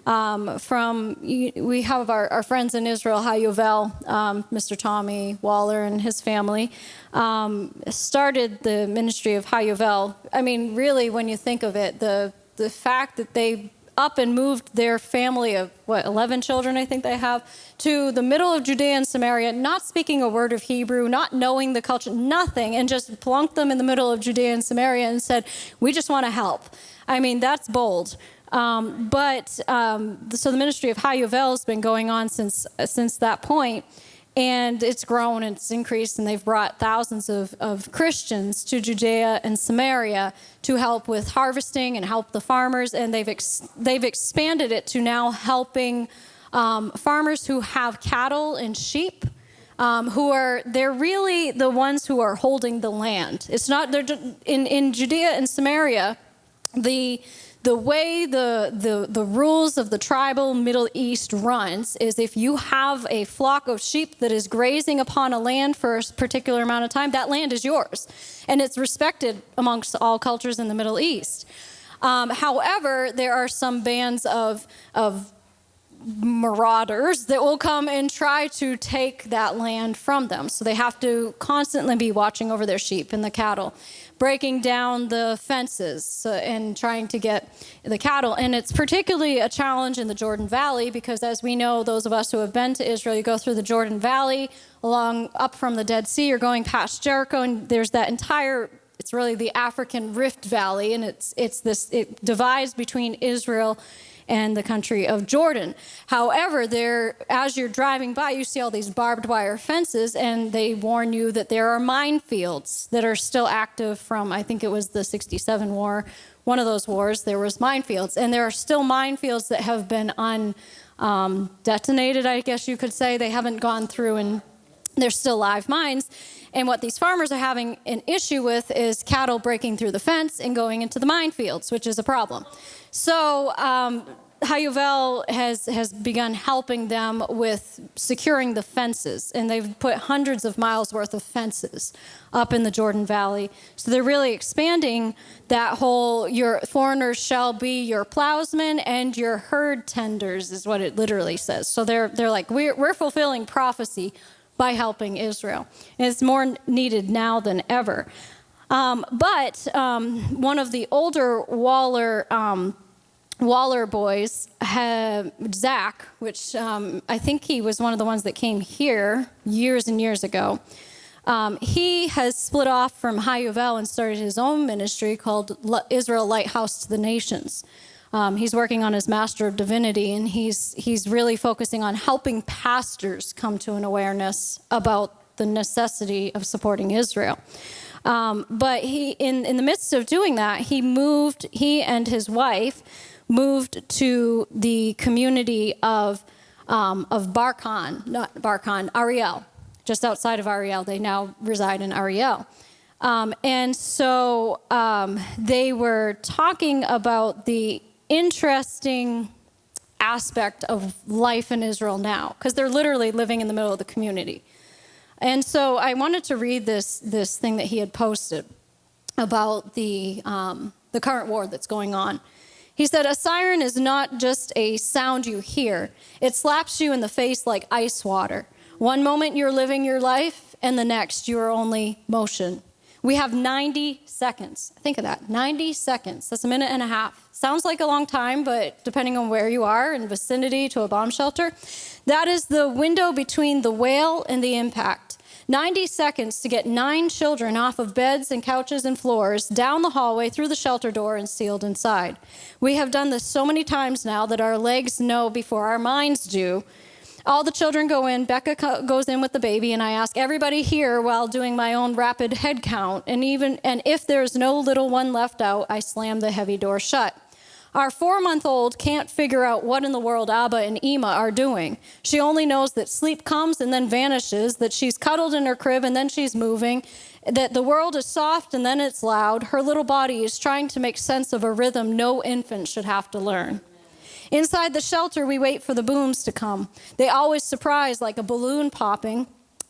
We have our friends in Israel, Hayuvel, Mr. Tommy Waller and his family, started the ministry of Hayuvel. I mean, really, when you think of it, the fact that they up and moved their family of, 11 children, I think they have, to the middle of Judea and Samaria, not speaking a word of Hebrew, not knowing the culture, nothing, and just plunked them in the middle of Judea and Samaria and said, we just want to help. I mean, that's bold. So the ministry of Hayuvel has been going on since that point, and it's grown and it's increased, and they've brought thousands of Christians to Judea and Samaria to help with harvesting and help the farmers, and they've expanded it to now helping farmers who have cattle and sheep, they're really the ones who are holding the land. It's not, they're in Judea and Samaria, the way the rules of the tribal Middle East runs is if you have a flock of sheep that is grazing upon a land for a particular amount of time, that land is yours. And it's respected amongst all cultures in the Middle East. However, there are some bands of marauders that will come and try to take that land from them. So they have to constantly be watching over their sheep and the cattle, breaking down the fences and trying to get the cattle. And it's particularly a challenge in the Jordan Valley because, as we know, those of us who have been to Israel, you go through the Jordan Valley up from the Dead Sea, you're going past Jericho, and there's that entire, it's really the African Rift Valley, and it divides between Israel and the country of Jordan. However, as you're driving by, you see all these barbed wire fences, and they warn you that there are minefields that are still active from, I think it was the 67 war, one of those wars, there was minefields. And there are still minefields that have been detonated, I guess you could say. They haven't gone through, and they're still live mines. And what these farmers are having an issue with is cattle breaking through the fence and going into the minefields, which is a problem. So Hayuvel has begun helping them with securing the fences, and they've put hundreds of miles worth of fences up in the Jordan Valley. So they're really expanding that whole, your foreigners shall be your plowsmen and your herd tenders, is what it literally says. So they're like, we're fulfilling prophecy by helping Israel. And it's more needed now than ever. But one of the older Waller boys, Zach, which I think he was one of the ones that came here years and years ago, he has split off from Hayuvel and started his own ministry called Israel Lighthouse to the Nations. He's working on his Master of Divinity, and he's really focusing on helping pastors come to an awareness about the necessity of supporting Israel. But in the midst of doing that, he and his wife moved to the community of Ariel, just outside of Ariel. They now reside in Ariel. And so they were talking about the interesting aspect of life in Israel now, because they're literally living in the middle of the community. And so I wanted to read this thing that he had posted about the current war that's going on. He said, a siren is not just a sound you hear. It slaps you in the face like ice water. One moment you're living your life, and the next you are only motion. We have 90 seconds. Think of that, 90 seconds. That's a minute and a half. Sounds like a long time, but depending on where you are in vicinity to a bomb shelter, that is the window between the wail and the impact. 90 seconds to get 9 children off of beds and couches and floors, down the hallway, through the shelter door, and sealed inside. We have done this so many times now that our legs know before our minds do. All the children go in, Becca goes in with the baby, and I ask everybody here while doing my own rapid head count, and if there's no little one left out, I slam the heavy door shut. Our 4-month-old can't figure out what in the world Abba and Ima are doing. She only knows that sleep comes and then vanishes, that she's cuddled in her crib and then she's moving, that the world is soft and then it's loud. Her little body is trying to make sense of a rhythm no infant should have to learn. Inside the shelter, we wait for the booms to come. They always surprise like a balloon popping.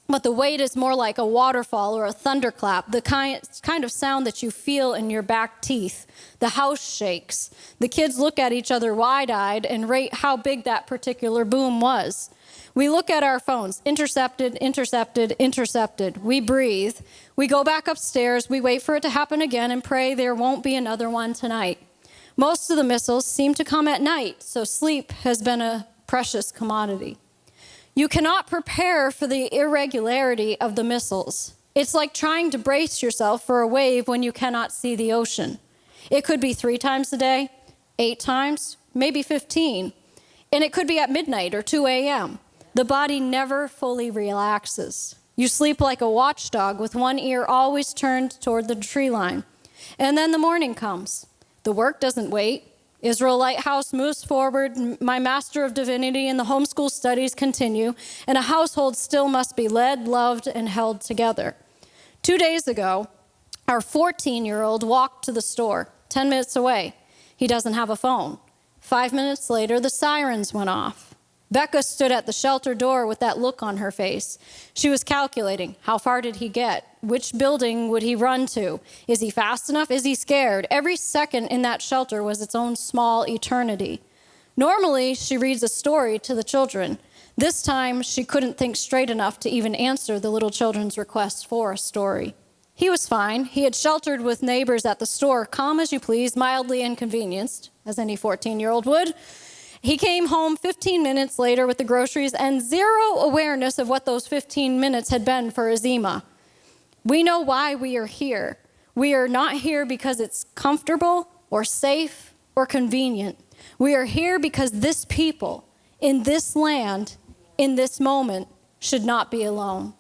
but the weight is more like a waterfall or a thunderclap, the kind of sound that you feel in your back teeth. The house shakes. The kids look at each other wide-eyed and rate how big that particular boom was. We look at our phones, intercepted, intercepted, intercepted. We breathe. We go back upstairs. We wait for it to happen again and pray there won't be another one tonight. Most of the missiles seem to come at night, so sleep has been a precious commodity. You cannot prepare for the irregularity of the missiles. It's like trying to brace yourself for a wave when you cannot see the ocean. It could be 3 times a day, 8 times, maybe 15. And it could be at midnight or 2 a.m. The body never fully relaxes. You sleep like a watchdog with one ear always turned toward the tree line. And then the morning comes. The work doesn't wait. Israel Lighthouse moves forward. My Master of Divinity and the homeschool studies continue, and a household still must be led, loved, and held together. 2 days ago, our 14-year-old walked to the store, 10 minutes away. He doesn't have a phone. 5 minutes later, the sirens went off. Becca stood at the shelter door with that look on her face. She was calculating, how far did he get? Which building would he run to? Is he fast enough? Is he scared? Every second in that shelter was its own small eternity. Normally, she reads a story to the children. This time, she couldn't think straight enough to even answer the little children's request for a story. He was fine. He had sheltered with neighbors at the store, calm as you please, mildly inconvenienced, as any 14-year-old would. He came home 15 minutes later with the groceries and zero awareness of what those 15 minutes had been for Azima. We know why we are here. We are not here because it's comfortable or safe or convenient. We are here because this people in this land, in this moment, should not be alone.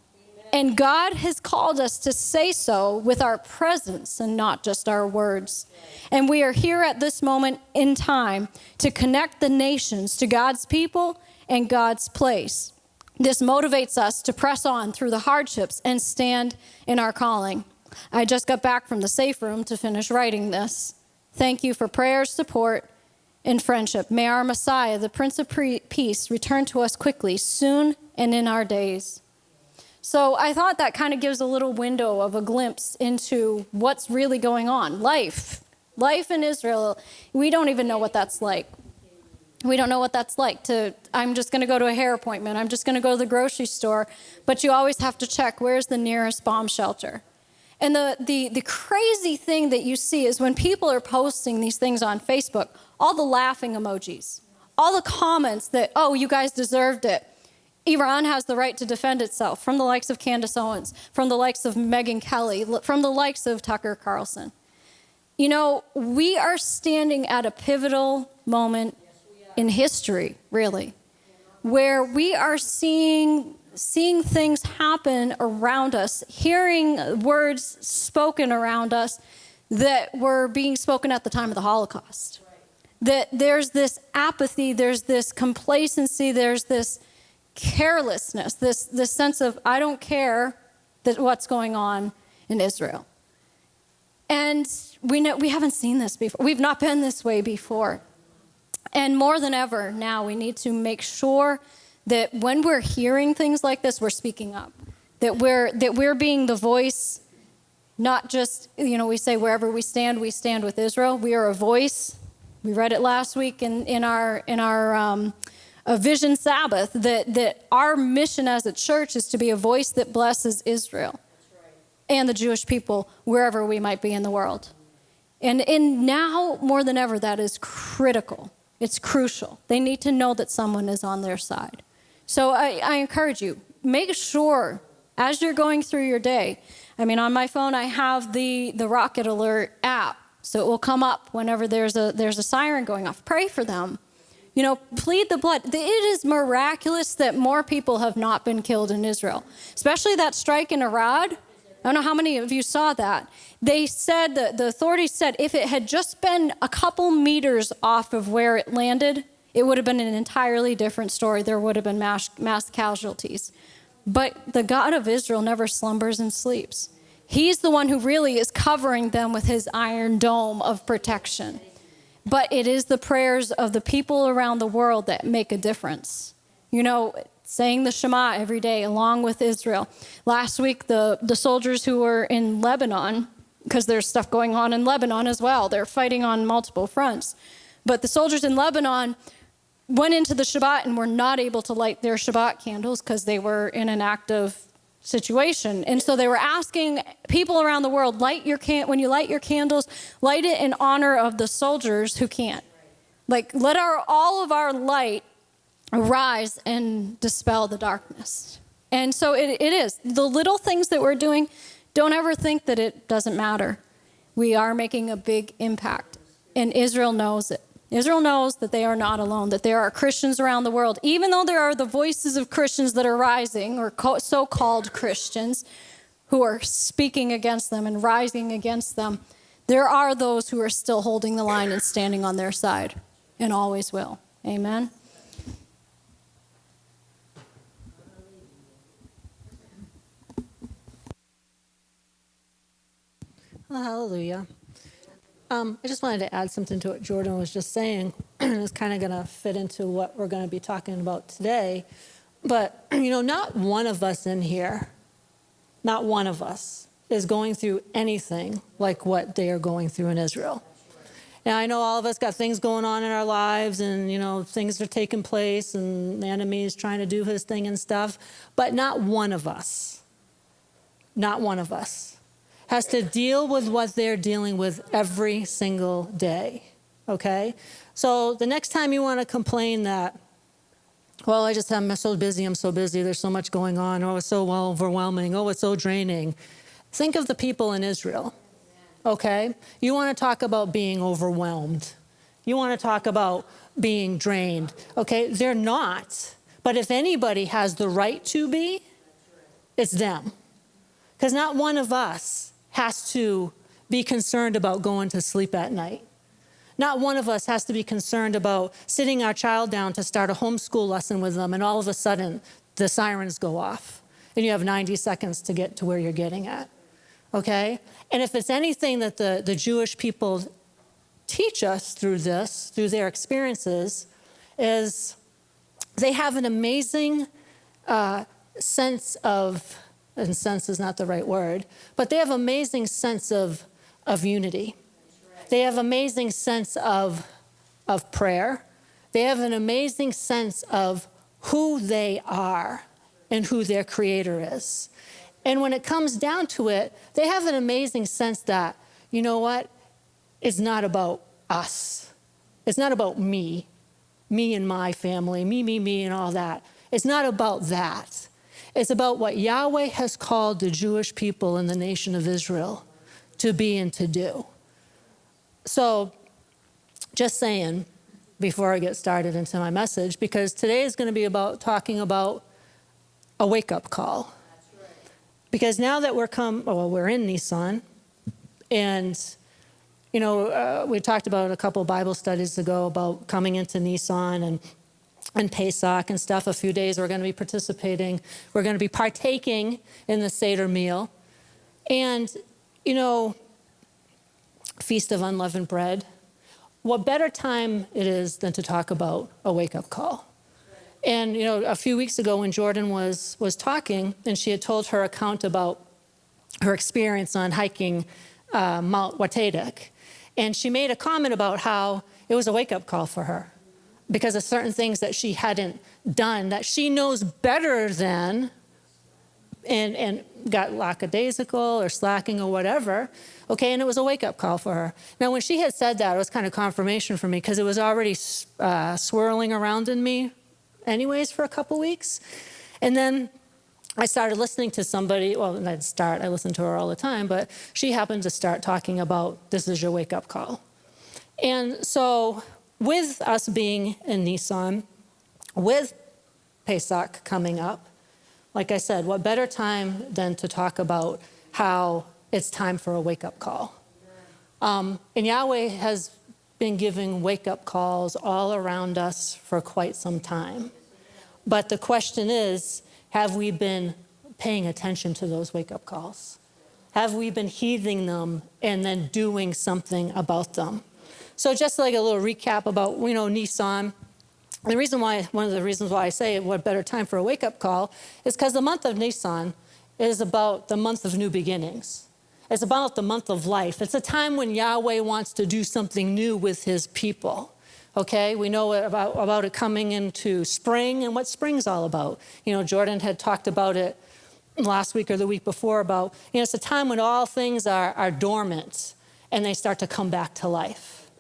And God has called us to say so with our presence and not just our words. And we are here at this moment in time to connect the nations to God's people and God's place. This motivates us to press on through the hardships and stand in our calling. I just got back from the safe room to finish writing this. Thank you for prayers, support, and friendship. May our Messiah, the Prince of Peace, return to us quickly, soon and in our days. So I thought that kind of gives a little window of a glimpse into what's really going on. Life in Israel, we don't even know what that's like. We don't know what that's like. I'm just going to go to a hair appointment. I'm just going to go to the grocery store. But you always have to check, where's the nearest bomb shelter? And the crazy thing that you see is when people are posting these things on Facebook, all the laughing emojis, all the comments that, oh, you guys deserved it. Iran has the right to defend itself from the likes of Candace Owens, from the likes of Megyn Kelly, from the likes of Tucker Carlson. You know, we are standing at a pivotal moment in history, really, where we are seeing things happen around us, hearing words spoken around us that were being spoken at the time of the Holocaust. That there's this apathy, there's this complacency, there's this carelessness, this sense of, I don't care that what's going on in Israel. And we haven't seen this before. We've not been this way before. And more than ever now, we need to make sure that when we're hearing things like this, we're speaking up. That we're being the voice, not just, we say wherever we stand with Israel. We are a voice. We read it last week in our a Vision Sabbath, that our mission as a church is to be a voice that blesses Israel and the Jewish people wherever we might be in the world. And now more than ever, that is critical. It's crucial. They need to know that someone is on their side. So I encourage you, make sure as you're going through your day, on my phone, I have the Rocket Alert app, so it will come up whenever there's a siren going off. Pray for them. Plead the blood. It is miraculous that more people have not been killed in Israel, especially that strike in Arad. I don't know how many of you saw that. They said, the authorities said, if it had just been a couple meters off of where it landed, it would have been an entirely different story. There would have been mass casualties. But the God of Israel never slumbers and sleeps. He's the one who really is covering them with his iron dome of protection. But it is the prayers of the people around the world that make a difference. saying the Shema every day along with Israel. Last week, the soldiers who were in Lebanon, because there's stuff going on in Lebanon as well. They're fighting on multiple fronts. But the soldiers in Lebanon went into the Shabbat and were not able to light their Shabbat candles because they were in an active situation. And so they were asking people around the world, when you light your candles, light it in honor of the soldiers who can't. Like, let all of our light arise and dispel the darkness. And so it is. The little things that we're doing, don't ever think that it doesn't matter. We are making a big impact. And Israel knows it. Israel knows that they are not alone, that there are Christians around the world. Even though there are the voices of Christians that are rising, or so-called Christians, who are speaking against them and rising against them, there are those who are still holding the line and standing on their side, and always will. Amen? Well, hallelujah. I just wanted to add something to what Jordan was just saying. It's kind of going to fit into what we're going to be talking about today. But, not one of us in here, not one of us is going through anything like what they are going through in Israel. Now, I know all of us got things going on in our lives and, things are taking place and the enemy is trying to do his thing and stuff. But not one of us has to deal with what they're dealing with every single day, okay? So the next time you want to complain that, well, I'm so busy, there's so much going on, oh, it's so overwhelming, oh, it's so draining. Think of the people in Israel, okay? You want to talk about being overwhelmed. You want to talk about being drained, okay? They're not. But if anybody has the right to be, it's them. Because not one of us has to be concerned about going to sleep at night. Not one of us has to be concerned about sitting our child down to start a homeschool lesson with them, and all of a sudden the sirens go off and you have 90 seconds to get to where you're getting at, okay? And if it's anything that the Jewish people teach us through their experiences, is they have an amazing sense of, and sense is not the right word, but they have amazing sense of unity. They have amazing sense of prayer. They have an amazing sense of who they are and who their creator is. And when it comes down to it, they have an amazing sense that, you know what? It's not about us. It's not about me and my family, me, and all that. It's not about that. It's about what Yahweh has called the Jewish people in the nation of Israel to be and to do. So, just saying, before I get started into my message, because today is going to be talking about a wake-up call. Because now that we're in Nisan, and we talked about a couple Bible studies ago about coming into Nisan and Pesach and stuff. A few days we're going to be participating. We're going to be partaking in the Seder meal. And, Feast of Unleavened Bread. What better time it is than to talk about a wake-up call? And, a few weeks ago when Jordan was talking, and she had told her account about her experience on hiking Mount Watedek. And she made a comment about how it was a wake-up call for her because of certain things that she hadn't done that she knows better than, and got lackadaisical or slacking or whatever, okay, and it was a wake-up call for her. Now, when she had said that, it was kind of confirmation for me because it was already swirling around in me anyways for a couple weeks. And then I started listening to somebody, I listen to her all the time, but she happened to start talking about this is your wake-up call. And so with us being in Nisan, with Pesach coming up, like I said, what better time than to talk about how it's time for a wake-up call. And Yahweh has been giving wake-up calls all around us for quite some time. But the question is, have we been paying attention to those wake-up calls? Have we been heeding them and then doing something about them? So just like a little recap about, Nisan, One of the reasons why I say what better time for a wake-up call is because the month of Nisan is about the month of new beginnings. It's about the month of life. It's a time when Yahweh wants to do something new with his people. Okay, we know about it coming into spring and what spring's all about. Jordan had talked about it last week or the week before about, it's a time when all things are dormant and they start to come back to life.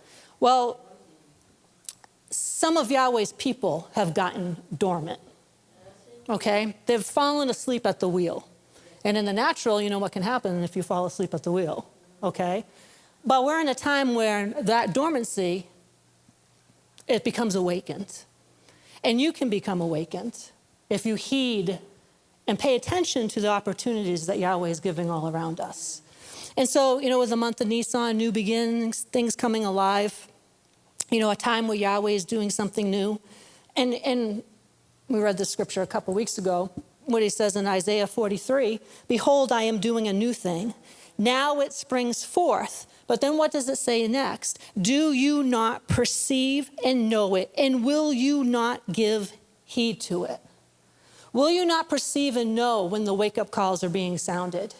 Well, some of Yahweh's people have gotten dormant, okay? They've fallen asleep at the wheel. And in the natural, you know what can happen if you fall asleep at the wheel, okay? But we're in a time where that dormancy, it becomes awakened. And you can become awakened if you heed and pay attention to the opportunities that Yahweh is giving all around us. And so, with the month of Nisan, new beginnings, things coming alive, a time where Yahweh is doing something new. And we read the scripture a couple weeks ago, what he says in Isaiah 43, "Behold, I am doing a new thing. Now it springs forth." But then what does it say next? "Do you not perceive and know it? And will you not give heed to it?" Will you not perceive and know when the wake-up calls are being sounded?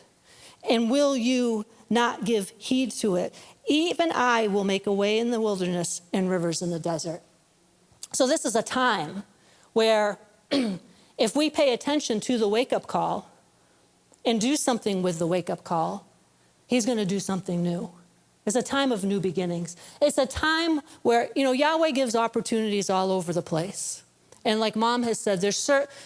And will you not give heed to it? "Even I will make a way in the wilderness and rivers in the desert." So this is a time where if we pay attention to the wake-up call and do something with the wake-up call, he's going to do something new. It's a time of new beginnings. It's a time where, Yahweh gives opportunities all over the place. And like Mom has said,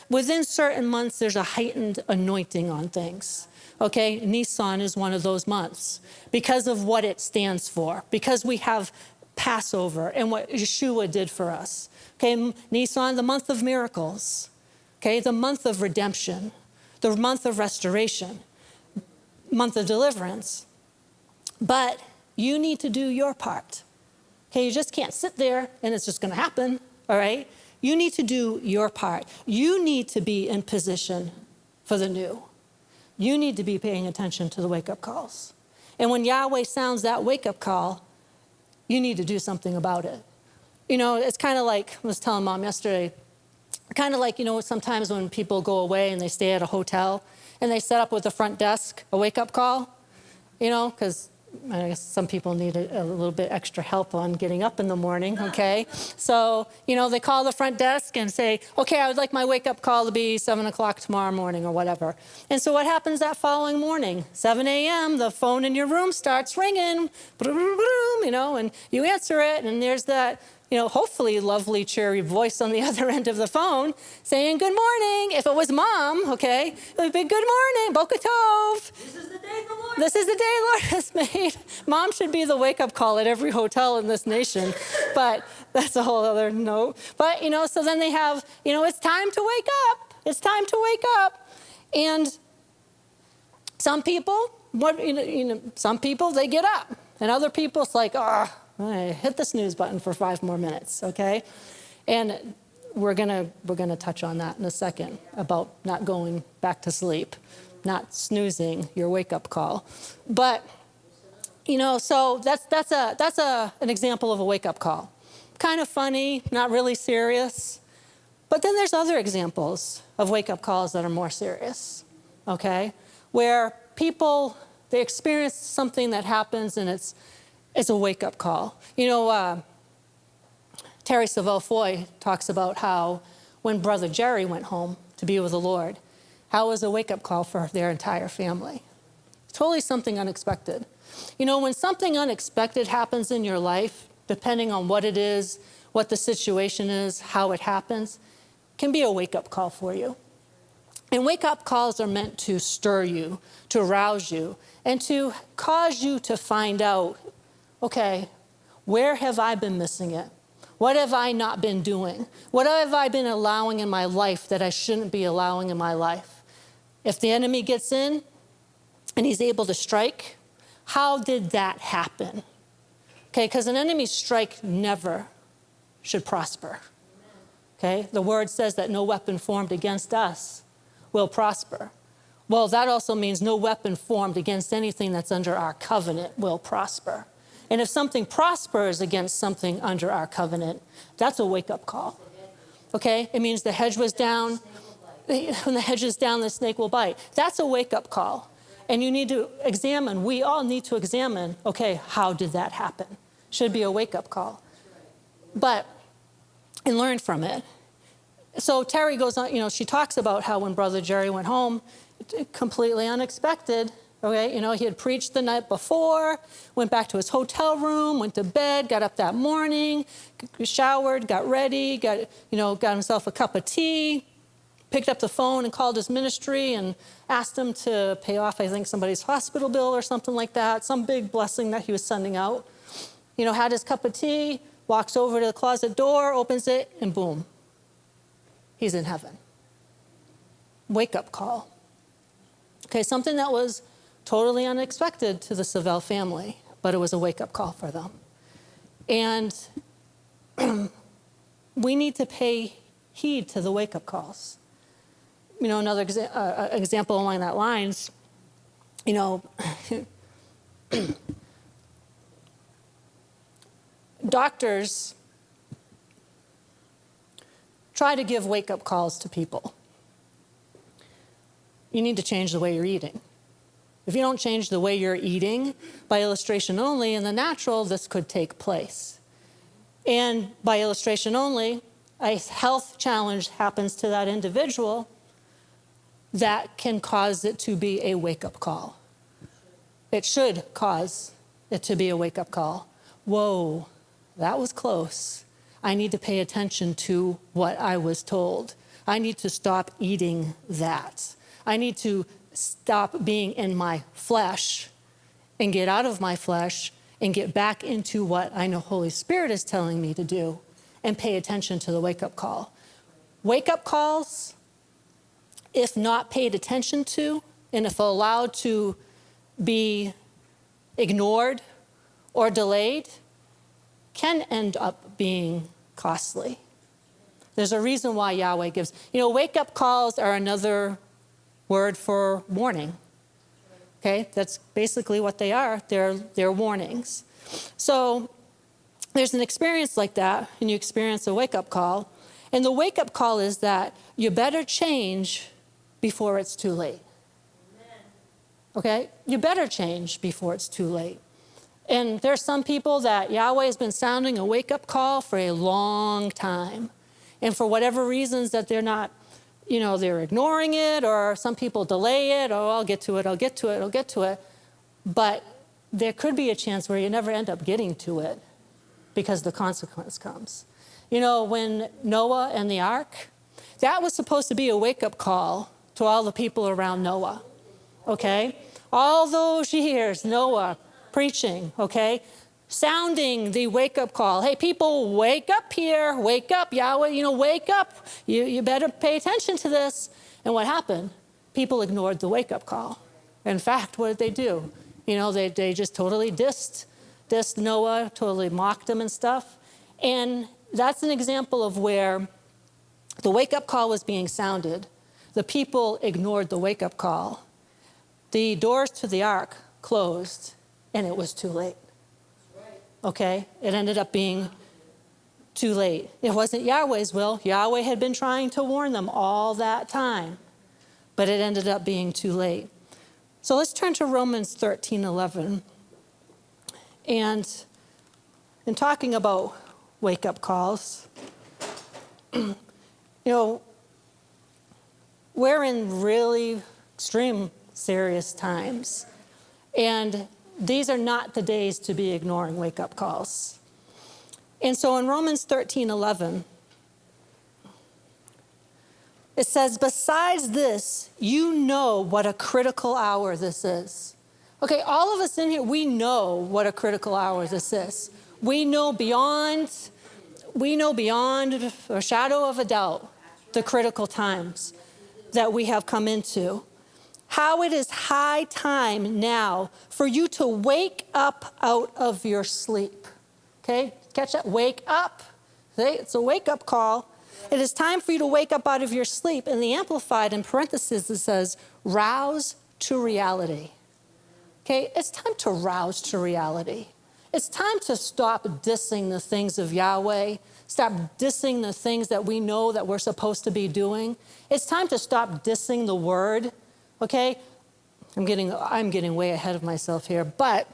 within certain months, there's a heightened anointing on things. Okay, Nisan is one of those months because of what it stands for, because we have Passover and what Yeshua did for us. Okay, Nisan, the month of miracles. Okay, the month of redemption, the month of restoration, month of deliverance. But you need to do your part. Okay, you just can't sit there and it's just going to happen, all right? You need to do your part. You need to be in position for the new. You need to be paying attention to the wake-up calls. And when Yahweh sounds that wake-up call, you need to do something about it. It's kind of like, I was telling Mom yesterday, kind of like, sometimes when people go away and they stay at a hotel and they set up with the front desk a wake-up call, because I guess some people need a little bit extra help on getting up in the morning, okay? So, they call the front desk and say, "Okay, I would like my wake-up call to be 7 o'clock tomorrow morning," or whatever. And so what happens that following morning? 7 a.m., the phone in your room starts ringing, and you answer it, and there's that, hopefully lovely, cheery voice on the other end of the phone saying, "Good morning." If it was Mom, okay, it would be, "Good morning, Boker Tov. This is the day the Lord has made." Mom should be the wake-up call at every hotel in this nation, but that's a whole other note. But, so then they have, it's time to wake up. It's time to wake up. And some people, some people, they get up. And other people, it's like, I hit the snooze button for 5 more minutes, okay? And we're gonna touch on that in a second about not going back to sleep, not snoozing your wake-up call. But, so that's an example of a wake-up call. Kind of funny, not really serious. But then there's other examples of wake-up calls that are more serious, okay? Where people, they experience something that happens and it's a wake-up call. Terry Savelle Foy talks about how when Brother Jerry went home to be with the Lord, how it was a wake-up call for their entire family. Totally something unexpected. When something unexpected happens in your life, depending on what it is, what the situation is, how it happens, can be a wake-up call for you. And wake-up calls are meant to stir you, to rouse you, and to cause you to find out, okay, where have I been missing it? What have I not been doing? What have I been allowing in my life that I shouldn't be allowing in my life? If the enemy gets in and he's able to strike, how did that happen? Okay, because an enemy's strike never should prosper. Okay, the word says that no weapon formed against us will prosper. Well, that also means no weapon formed against anything that's under our covenant will prosper. And if something prospers against something under our covenant, that's a wake-up call. Okay? It means the hedge was down. When the hedge is down, the snake will bite. That's a wake-up call. And you need to examine, we all need to examine, okay, how did that happen? Should be a wake-up call. But, and learn from it. So Terry goes on, she talks about how when Brother Jerry went home, completely unexpected, okay, he had preached the night before, went back to his hotel room, went to bed, got up that morning, showered, got ready, got himself a cup of tea, picked up the phone and called his ministry and asked them to pay off, I think, somebody's hospital bill or something like that, some big blessing that he was sending out. Had his cup of tea, walks over to the closet door, opens it, and boom, he's in heaven. Wake-up call. Okay, something that was totally unexpected to the Savelle family, but it was a wake-up call for them. And we need to pay heed to the wake-up calls. Another example along that lines, doctors try to give wake-up calls to people. You need to change the way you're eating. If you don't change the way you're eating, by illustration only, in the natural, this could take place. And by illustration only, a health challenge happens to that individual that can cause it to be a wake-up call. It should cause it to be a wake-up call. Whoa, that was close. I need to pay attention to what I was told. I need to stop eating that. I need to stop being in my flesh and get out of my flesh and get back into what I know Holy Spirit is telling me to do and pay attention to the wake-up call. Wake-up calls, if not paid attention to, and if allowed to be ignored or delayed, can end up being costly. There's a reason why Yahweh gives. Wake-up calls are another word for warning. Okay, that's basically what they are. They're warnings. So there's an experience like that, and you experience a wake-up call. And the wake-up call is that you better change before it's too late. Okay? You better change before it's too late. And there's some people that Yahweh has been sounding a wake-up call for a long time. And for whatever reasons that they're not, they're ignoring it, or some people delay it, I'll get to it. But there could be a chance where you never end up getting to it because the consequence comes. When Noah and the ark, that was supposed to be a wake-up call to all the people around Noah, okay? All those years, Noah preaching, okay? Sounding the wake-up call. Hey, people, wake up here. Wake up, Yahweh, wake up. You better pay attention to this. And what happened? People ignored the wake-up call. In fact, what did they do? They just totally dissed Noah, totally mocked him and stuff. And that's an example of where the wake-up call was being sounded. The people ignored the wake-up call. The doors to the ark closed, and it was too late. Okay? It ended up being too late. It wasn't Yahweh's will. Yahweh had been trying to warn them all that time, but it ended up being too late. So let's turn to Romans 13:11. And in talking about wake-up calls, we're in really extreme, serious times. And these are not the days to be ignoring wake-up calls. And so in Romans 13:11, it says, besides this, you know what a critical hour this is. Okay, all of us in here, we know what a critical hour this is. We know beyond a shadow of a doubt the critical times that we have come into. How it is high time now for you to wake up out of your sleep. Okay, catch that? Wake up. Okay? It's a wake-up call. It is time for you to wake up out of your sleep. In the Amplified, in parentheses, it says, rouse to reality. Okay, it's time to rouse to reality. It's time to stop dissing the things of Yahweh. Stop dissing the things that we know that we're supposed to be doing. It's time to stop dissing the word, okay? I'm getting way ahead of myself here, but,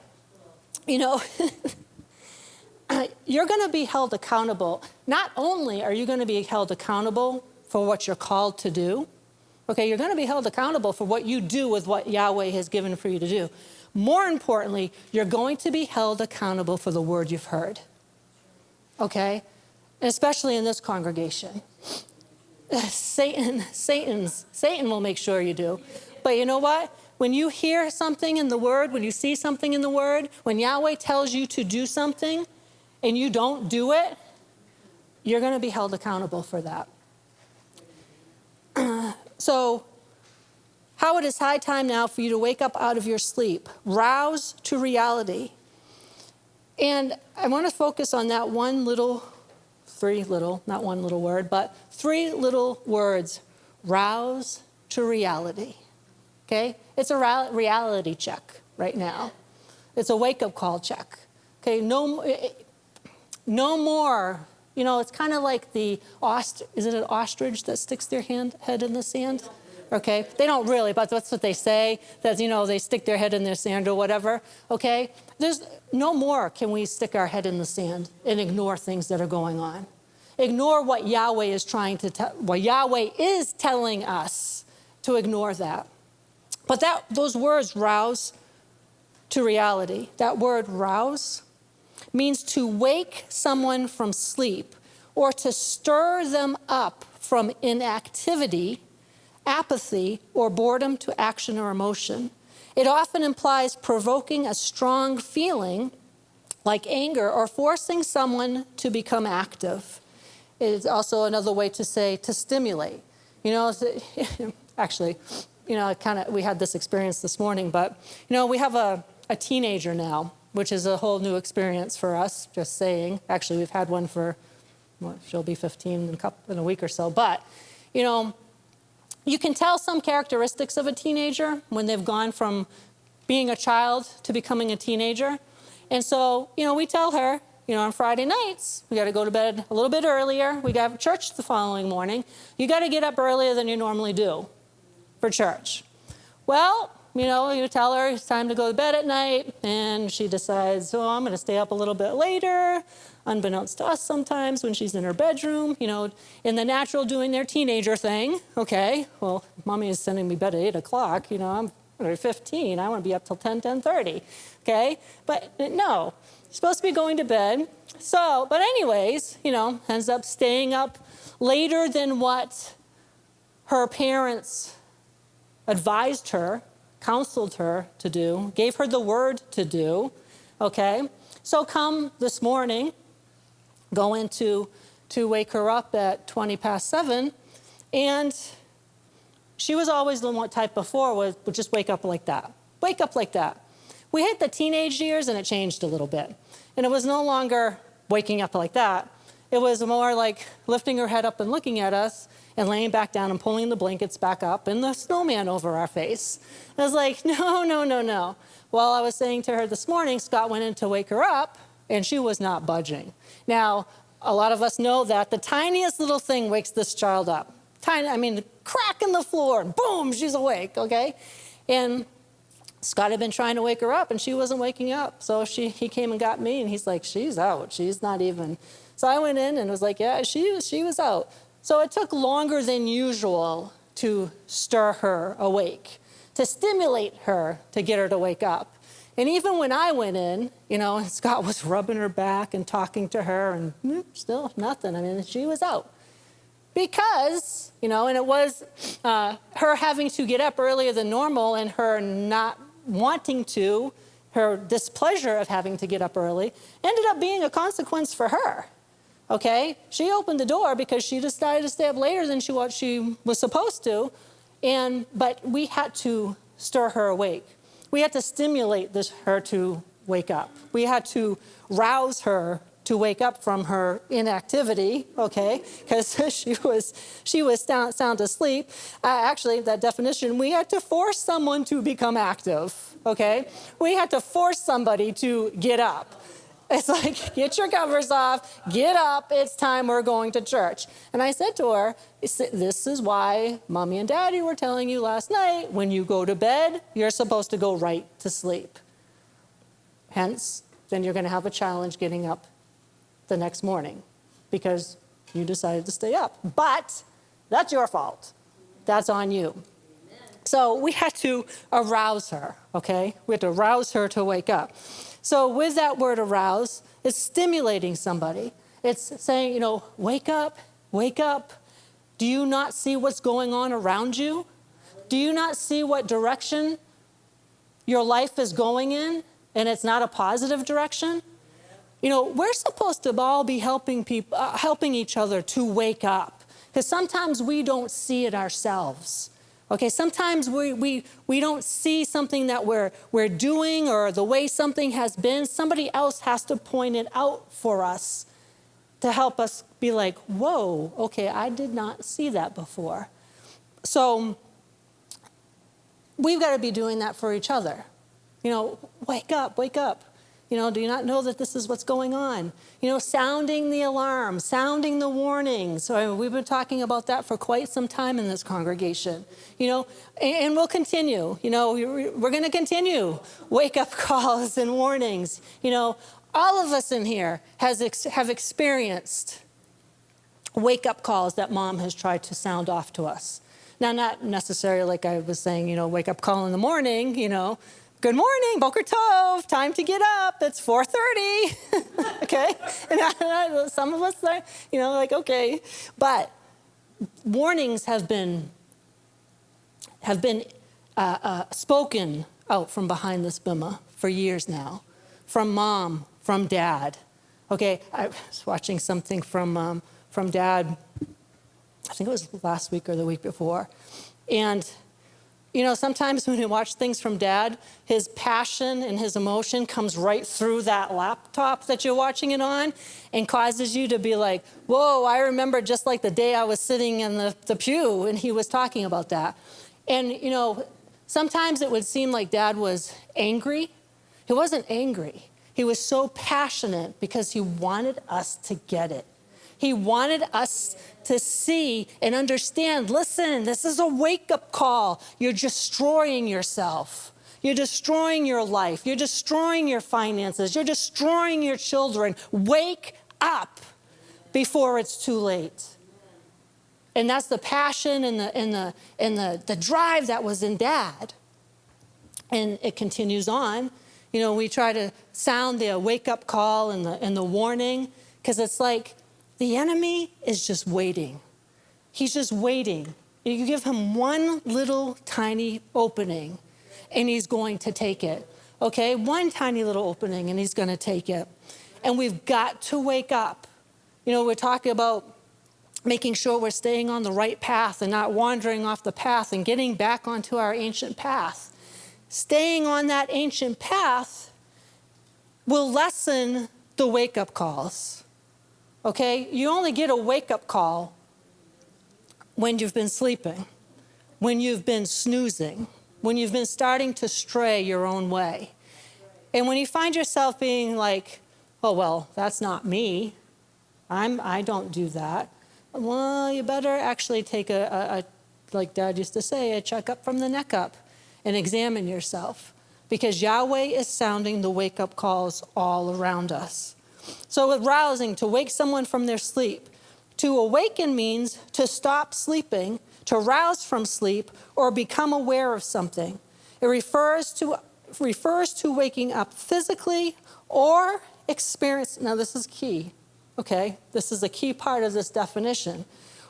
you know, you're going to be held accountable. Not only are you going to be held accountable for what you're called to do, okay, you're going to be held accountable for what you do with what Yahweh has given for you to do. More importantly, you're going to be held accountable for the word you've heard, okay? And especially in this congregation. Satan will make sure you do. But you know what? When you hear something in the word, when you see something in the word, when Yahweh tells you to do something and you don't do it, you're going to be held accountable for that. So, how it is high time now for you to wake up out of your sleep. Rouse to reality. And I want to focus on that three little words. Rouse to reality. Okay? It's a reality check right now. It's a wake-up call check. Okay? No more. You know, it's kind of like is it an ostrich that sticks their head in the sand? Okay? They don't really, but that's what they say, that, you know, they stick their head in the sand or whatever. Okay? There's no more can we stick our head in the sand and ignore things that are going on. Ignore what Yahweh is what Yahweh is telling us, to ignore that. But those words, rouse to reality, that word rouse means to wake someone from sleep or to stir them up from inactivity, apathy, or boredom to action or emotion. It often implies provoking a strong feeling like anger or forcing someone to become active. It is also another way to say to stimulate. You know, actually, you know, we had this experience this morning, but, you know, we have a teenager now, which is a whole new experience for us, just saying. Actually, we've had one she'll be 15 in a week or so. But, you know, you can tell some characteristics of a teenager when they've gone from being a child to becoming a teenager. And so, you know, we tell her, you know, on Friday nights, we got to go to bed a little bit earlier. We got church the following morning. You got to get up earlier than you normally do for church. Well, you know, you tell her it's time to go to bed at night, and she decides, oh, I'm going to stay up a little bit later, unbeknownst to us sometimes when she's in her bedroom, you know, in the natural doing their teenager thing. Okay, well, mommy is sending me bed at 8 o'clock. You know, I'm 15. I want to be up till 10:30. Okay, but no. Supposed to be going to bed. So, but anyways, you know, ends up staying up later than what her parents advised her, counseled her to do, gave her the word to do, okay? So come this morning, go in to wake her up at 7:20, and she was always the one type before would just wake up like that. Wake up like that. We hit the teenage years and it changed a little bit. And it was no longer waking up like that. It was more like lifting her head up and looking at us and laying back down and pulling the blankets back up and the snowman over our face. I was like, no. Well, I was saying to her this morning, Scott went in to wake her up and she was not budging. Now, a lot of us know that the tiniest little thing wakes this child up. The crack in the floor, and boom, she's awake, okay? And Scott had been trying to wake her up, and she wasn't waking up. So he came and got me, and he's like, she's out. She's not even. So I went in and was like, yeah, she was out. So it took longer than usual to stir her awake, to stimulate her, to get her to wake up. And even when I went in, you know, Scott was rubbing her back and talking to her, and still nothing. I mean, she was out. Because, you know, and it was her having to get up earlier than normal and her not wanting to, her displeasure of having to get up early, ended up being a consequence for her, okay? She opened the door because she decided to stay up later than she was supposed to, but we had to stir her awake. We had to stimulate her to wake up. We had to rouse her to wake up from her inactivity, okay, because she was sound asleep. Actually, that definition, we had to force someone to become active, okay? We had to force somebody to get up. It's like, get your covers off, get up, it's time, we're going to church. And I said to her, this is why Mommy and Daddy were telling you last night, when you go to bed, you're supposed to go right to sleep. Hence, then you're going to have a challenge getting up the next morning because you decided to stay up. But that's your fault. That's on you. So we had to arouse her, okay? We had to rouse her to wake up. So with that word arouse, it's stimulating somebody. It's saying, wake up, wake up. Do you not see what's going on around you? Do you not see what direction your life is going in? And it's not a positive direction? We're supposed to all be helping people, helping each other to wake up. Because sometimes we don't see it ourselves. Okay, sometimes we don't see something that we're doing or the way something has been. Somebody else has to point it out for us to help us be like, whoa, okay, I did not see that before. So we've got to be doing that for each other. Wake up, wake up. Do you not know that this is what's going on? Sounding the alarm, sounding the warning. So we've been talking about that for quite some time in this congregation. And we'll continue. We're going to continue wake-up calls and warnings. All of us in here have experienced wake-up calls that Mom has tried to sound off to us. Now, not necessarily like I was saying, wake-up call in the morning, good morning, Boker Tov, time to get up, it's 4:30, okay? And some of us are, okay. But warnings have been spoken out from behind this bimah for years now, from Mom, from Dad. Okay, I was watching something from Dad, I think it was last week or the week before, and sometimes when you watch things from Dad, his passion and his emotion comes right through that laptop that you're watching it on and causes you to be like, whoa, I remember just like the day I was sitting in the pew and he was talking about that. And, sometimes it would seem like Dad was angry. He wasn't angry. He was so passionate because he wanted us to get it. He wanted us to see and understand, listen, this is a wake-up call. You're destroying yourself. You're destroying your life. You're destroying your finances. You're destroying your children. Wake up before it's too late. And that's the passion and the drive that was in Dad. And it continues on. We try to sound the wake-up call and the warning because it's like, the enemy is just waiting. He's just waiting. You give him one little tiny opening, and he's going to take it. Okay? One tiny little opening, and he's going to take it. And we've got to wake up. We're talking about making sure we're staying on the right path and not wandering off the path and getting back onto our ancient path. Staying on that ancient path will lessen the wake-up calls. Okay, you only get a wake-up call when you've been sleeping, when you've been snoozing, when you've been starting to stray your own way. And when you find yourself being like, oh, well, that's not me. I don't do that. Well, you better actually take like Dad used to say, a checkup from the neck up and examine yourself because Yahweh is sounding the wake-up calls all around us. So with rousing, to wake someone from their sleep. To awaken means to stop sleeping, to rouse from sleep, or become aware of something. It refers to waking up physically or experience. Now this is key, okay? This is a key part of this definition.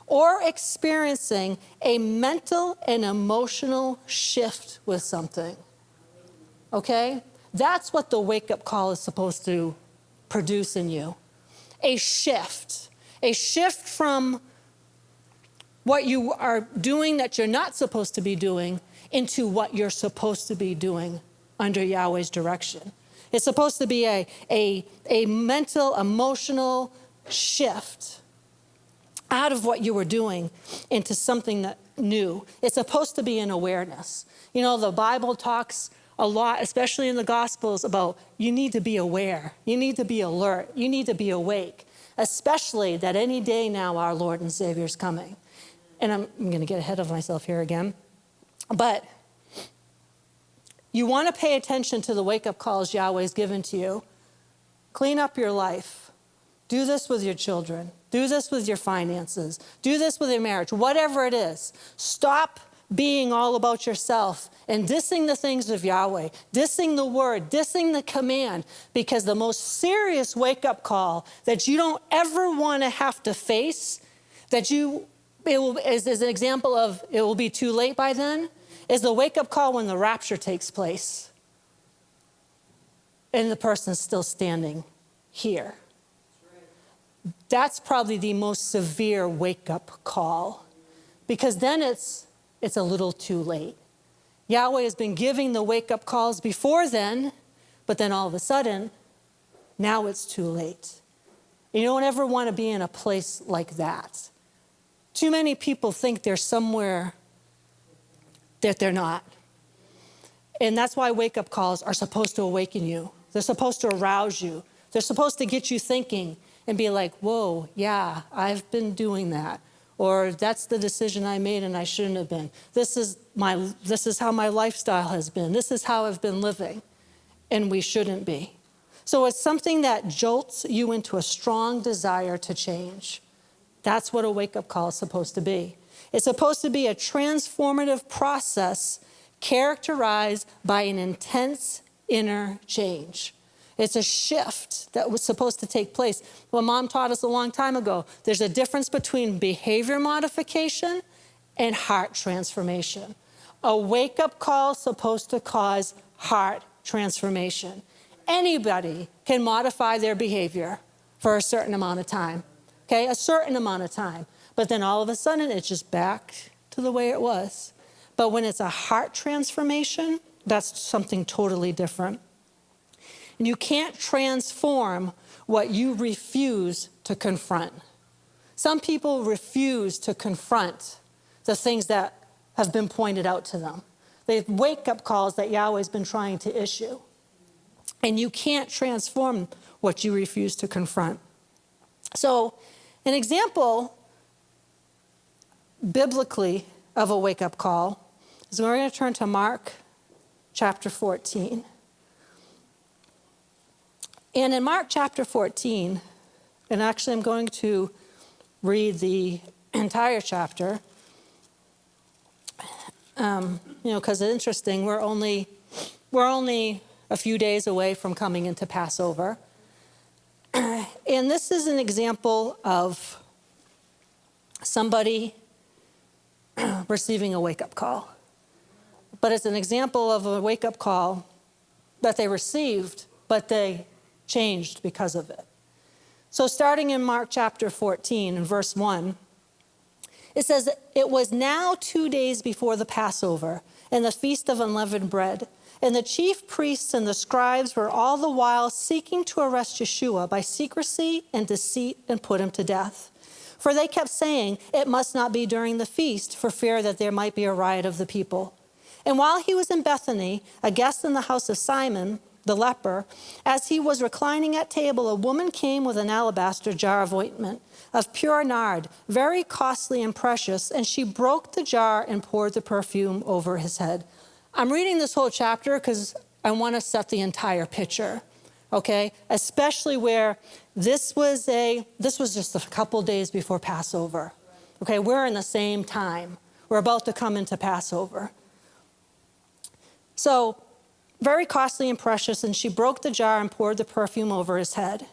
Or experiencing a mental and emotional shift with something, okay? That's what the wake-up call is supposed to produce in you. A shift from what you are doing that you're not supposed to be doing into what you're supposed to be doing under Yahweh's direction. It's supposed to be a mental, emotional shift out of what you were doing into something that new. It's supposed to be an awareness. The Bible talks a lot, especially in the Gospels, about you need to be aware, you need to be alert, you need to be awake, especially that any day now our Lord and Savior is coming. And I'm going to get ahead of myself here again. But you want to pay attention to the wake-up calls Yahweh's given to you. Clean up your life. Do this with your children. Do this with your finances. Do this with your marriage. Whatever it is. Stop being all about yourself and dissing the things of Yahweh, dissing the word, dissing the command, because the most serious wake-up call that you don't ever want to have to face, as an example of it will be too late by then, is the wake-up call when the rapture takes place and the person's still standing here. That's probably the most severe wake-up call, because then it's a little too late. Yahweh has been giving the wake-up calls before then, but then all of a sudden, now it's too late. You don't ever want to be in a place like that. Too many people think they're somewhere that they're not. And that's why wake-up calls are supposed to awaken you. They're supposed to arouse you. They're supposed to get you thinking and be like, whoa, yeah, I've been doing that. Or that's the decision I made and I shouldn't have been. This is how my lifestyle has been. This is how I've been living. And we shouldn't be. So it's something that jolts you into a strong desire to change. That's what a wake-up call is supposed to be. It's supposed to be a transformative process characterized by an intense inner change. It's a shift that was supposed to take place. Well, Mom taught us a long time ago, there's a difference between behavior modification and heart transformation. A wake-up call is supposed to cause heart transformation. Anybody can modify their behavior for a certain amount of time, okay? A certain amount of time. But then all of a sudden, it's just back to the way it was. But when it's a heart transformation, that's something totally different. And you can't transform what you refuse to confront. Some people refuse to confront the things that have been pointed out to them. They have wake-up calls that Yahweh's been trying to issue. And you can't transform what you refuse to confront. So, an example biblically of a wake-up call is we're going to turn to Mark chapter 14. And in Mark chapter 14, and actually I'm going to read the entire chapter, because it's interesting, we're only a few days away from coming into Passover. And this is an example of somebody receiving a wake-up call. But it's an example of a wake-up call that they received, but they changed because of it. So starting in Mark chapter 14 and verse 1, it says, "It was now 2 days before the Passover and the feast of unleavened bread. And the chief priests and the scribes were all the while seeking to arrest Yeshua by secrecy and deceit and put him to death. For they kept saying, 'It must not be during the feast,' for fear that there might be a riot of the people. And while he was in Bethany, a guest in the house of Simon, the leper, as he was reclining at table, a woman came with an alabaster jar of ointment of pure nard, very costly and precious, and she broke the jar and poured the perfume over his head." I'm reading this whole chapter because I want to set the entire picture, okay? Especially where this was just a couple days before Passover. Okay, we're in the same time. We're about to come into Passover. So, very costly and precious, and she broke the jar and poured the perfume over his head.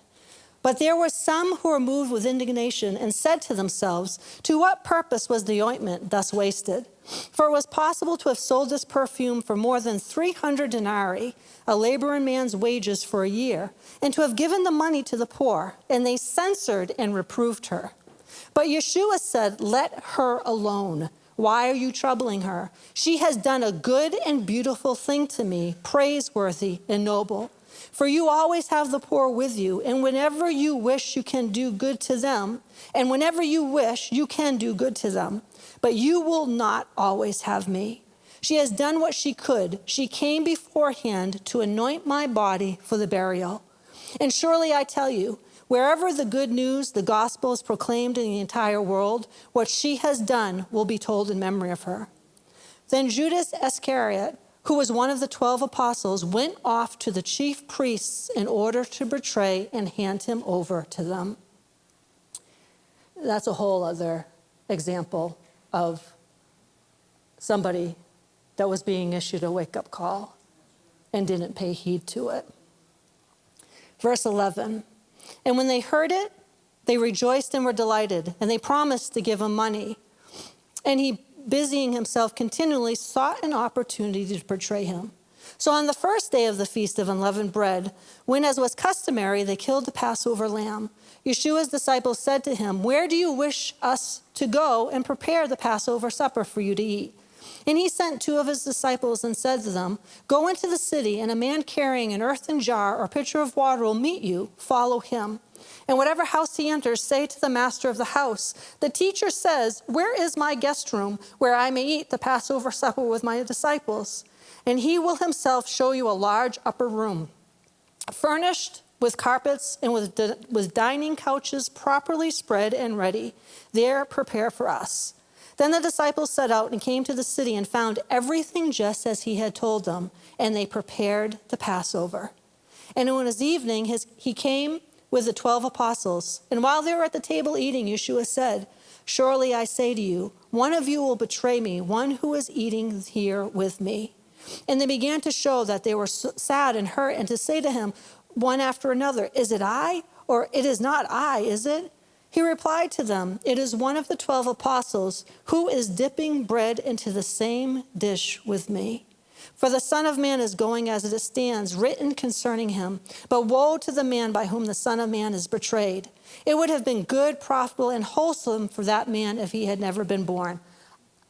But there were some who were moved with indignation and said to themselves, "To what purpose was the ointment thus wasted? For it was possible to have sold this perfume for more than 300 denarii, a laboring man's wages for a year, and to have given the money to the poor." And they censured and reproved her. But Yeshua said, "Let her alone. Why are you troubling her? She has done a good and beautiful thing to me, praiseworthy and noble. For you always have the poor with you, and whenever you wish, you can do good to them. And whenever you wish, you can do good to them. But you will not always have me. She has done what she could. She came beforehand to anoint my body for the burial. And surely I tell you, wherever the good news, the gospel is proclaimed in the entire world, what she has done will be told in memory of her." Then Judas Iscariot, who was one of the 12 apostles, went off to the chief priests in order to betray and hand him over to them. That's a whole other example of somebody that was being issued a wake-up call and didn't pay heed to it. Verse 11, "And when they heard it, they rejoiced and were delighted, and they promised to give him money. And he, busying himself continually, sought an opportunity to betray him. So on the first day of the Feast of Unleavened Bread, when, as was customary, they killed the Passover lamb, Yeshua's disciples said to him, 'Where do you wish us to go and prepare the Passover supper for you to eat?' And he sent 2 of his disciples and said to them, 'Go into the city, and a man carrying an earthen jar or pitcher of water will meet you. Follow him. And whatever house he enters, say to the master of the house, the teacher says, where is my guest room where I may eat the Passover supper with my disciples? And he will himself show you a large upper room, furnished with carpets and with dining couches properly spread and ready. There prepare for us.' Then the disciples set out and came to the city and found everything just as he had told them, and they prepared the Passover. And when it was evening, he came with the 12 apostles. And while they were at the table eating, Yeshua said, 'Surely I say to you, one of you will betray me, one who is eating here with me.' And they began to show that they were sad and hurt, and to say to him one after another, 'Is it I? Or it is not I, is it?' He replied to them, 'It is one of the 12 apostles who is dipping bread into the same dish with me. For the Son of Man is going as it stands written concerning him. But woe to the man by whom the Son of Man is betrayed. It would have been good, profitable, and wholesome for that man if he had never been born.'"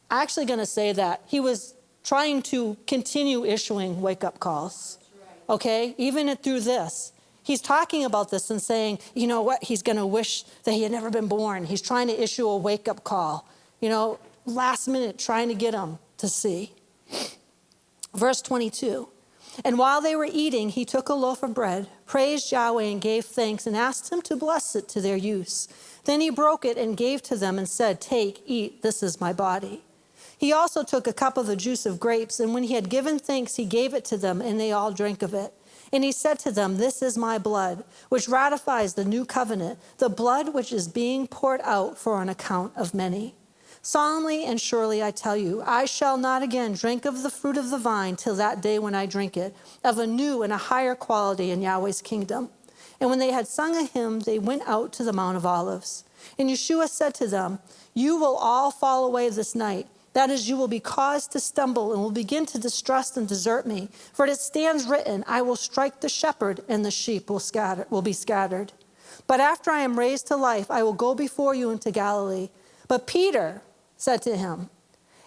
I'm actually going to say that. He was trying to continue issuing wake-up calls, okay? Even through this. He's talking about this and saying, you know what? He's going to wish that he had never been born. He's trying to issue a wake-up call, last minute trying to get him to see. Verse 22, "And while they were eating, he took a loaf of bread, praised Yahweh and gave thanks, and asked him to bless it to their use. Then he broke it and gave to them and said, 'Take, eat, this is my body.' He also took a cup of the juice of grapes, and when he had given thanks, he gave it to them, and they all drank of it. And he said to them, 'This is my blood, which ratifies the new covenant, the blood which is being poured out for an account of many. Solemnly and surely I tell you, I shall not again drink of the fruit of the vine till that day when I drink it, of a new and a higher quality in Yahweh's kingdom.' And when they had sung a hymn, they went out to the Mount of Olives. And Yeshua said to them, 'You will all fall away this night. That is, you will be caused to stumble and will begin to distrust and desert me. For it stands written, I will strike the shepherd and the sheep will be scattered. But after I am raised to life, I will go before you into Galilee.' But Peter said to him,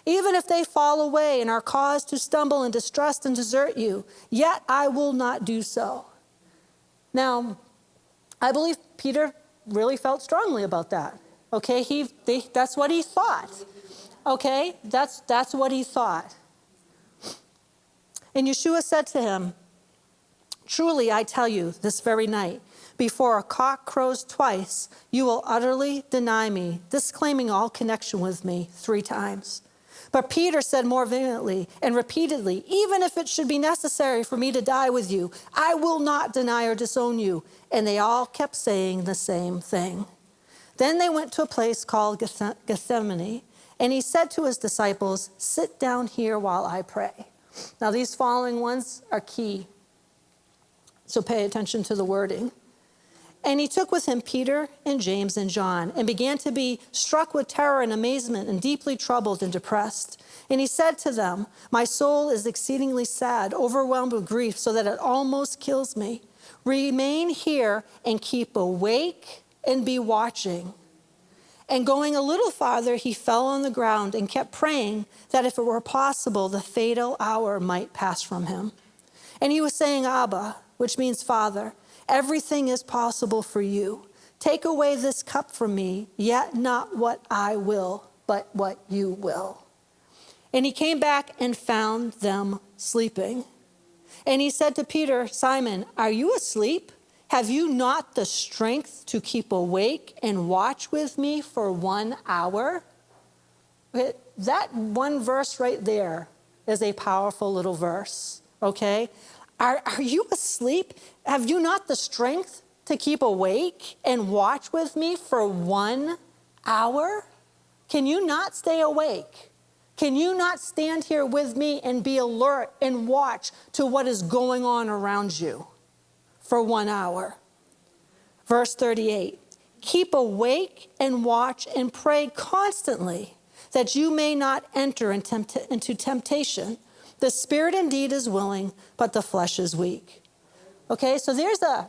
'Even if they fall away and are caused to stumble and distrust and desert you, yet I will not do so.'" Now, I believe Peter really felt strongly about that. Okay, that's what he thought. Okay, that's what he thought. And Yeshua said to him, "Truly I tell you, this very night, before a cock crows twice, you will utterly deny me, disclaiming all connection with me 3 times. But Peter said more vehemently and repeatedly, "Even if it should be necessary for me to die with you, I will not deny or disown you." And they all kept saying the same thing. Then they went to a place called Gethsemane, and he said to his disciples, "Sit down here while I pray." Now these following ones are key, so pay attention to the wording. "And he took with him Peter and James and John, and began to be struck with terror and amazement, and deeply troubled and depressed. And he said to them, 'My soul is exceedingly sad, overwhelmed with grief, so that it almost kills me. Remain here and keep awake and be watching.' And going a little farther, he fell on the ground and kept praying that if it were possible, the fatal hour might pass from him. And he was saying, 'Abba,' which means Father, 'everything is possible for you. Take away this cup from me, yet not what I will, but what you will.' And he came back and found them sleeping. And he said to Peter, Simon, are you asleep? Have you not the strength to keep awake and watch with me for 1 hour? That one verse right there is a powerful little verse, okay? Are you asleep? Have you not the strength to keep awake and watch with me for 1 hour? Can you not stay awake? Can you not stand here with me and be alert and watch to what is going on around you for 1 hour? Verse 38, keep awake and watch and pray constantly that you may not enter into temptation. The spirit indeed is willing, but the flesh is weak. Okay, so there's a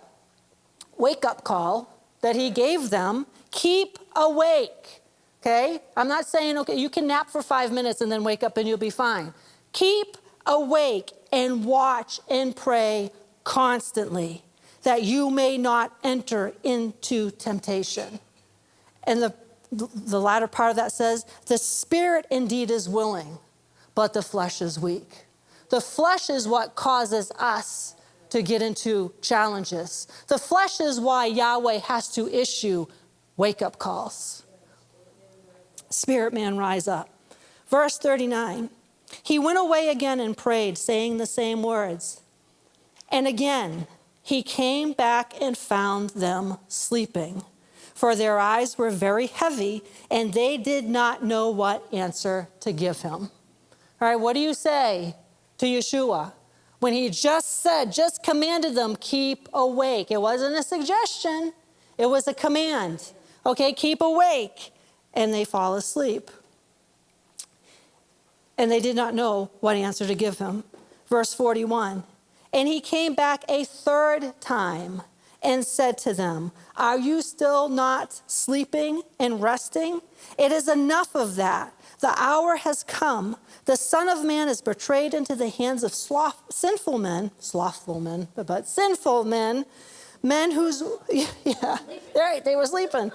wake-up call that he gave them. Keep awake. Okay, I'm not saying, okay, you can nap for 5 minutes and then wake up and you'll be fine. Keep awake and watch and pray constantly that you may not enter into temptation. And the latter part of that says, the spirit indeed is willing, but the flesh is weak. The flesh is what causes us to get into challenges. The flesh is why Yahweh has to issue wake-up calls. Spirit man, rise up. Verse 39, he went away again and prayed, saying the same words. And again, he came back and found them sleeping, for their eyes were very heavy, and they did not know what answer to give him. All right, what do you say to Yeshua when he just commanded them, keep awake? It wasn't a suggestion, it was a command. Okay, keep awake. And they fall asleep. And they did not know what answer to give him. Verse 41, and he came back a third time and said to them, are you still not sleeping and resting? It is enough of that. The hour has come. The Son of Man is betrayed into the hands of sinful men, men whose, they were sleeping.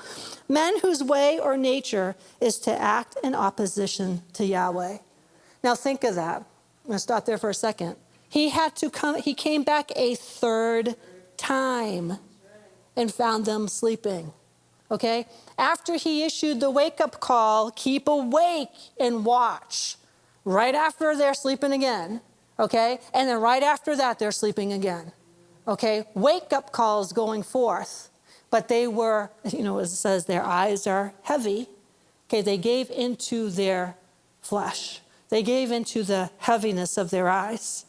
Men whose way or nature is to act in opposition to Yahweh. Now think of that. I'm going to stop there for a second. He came back a third time and found them sleeping. Okay? After he issued the wake-up call, keep awake and watch. Right after they're sleeping again. Okay? And then right after that, they're sleeping again. Okay? Wake-up calls going forth. But they were, as it says, their eyes are heavy. Okay? They gave into their flesh. They gave into the heaviness of their eyes.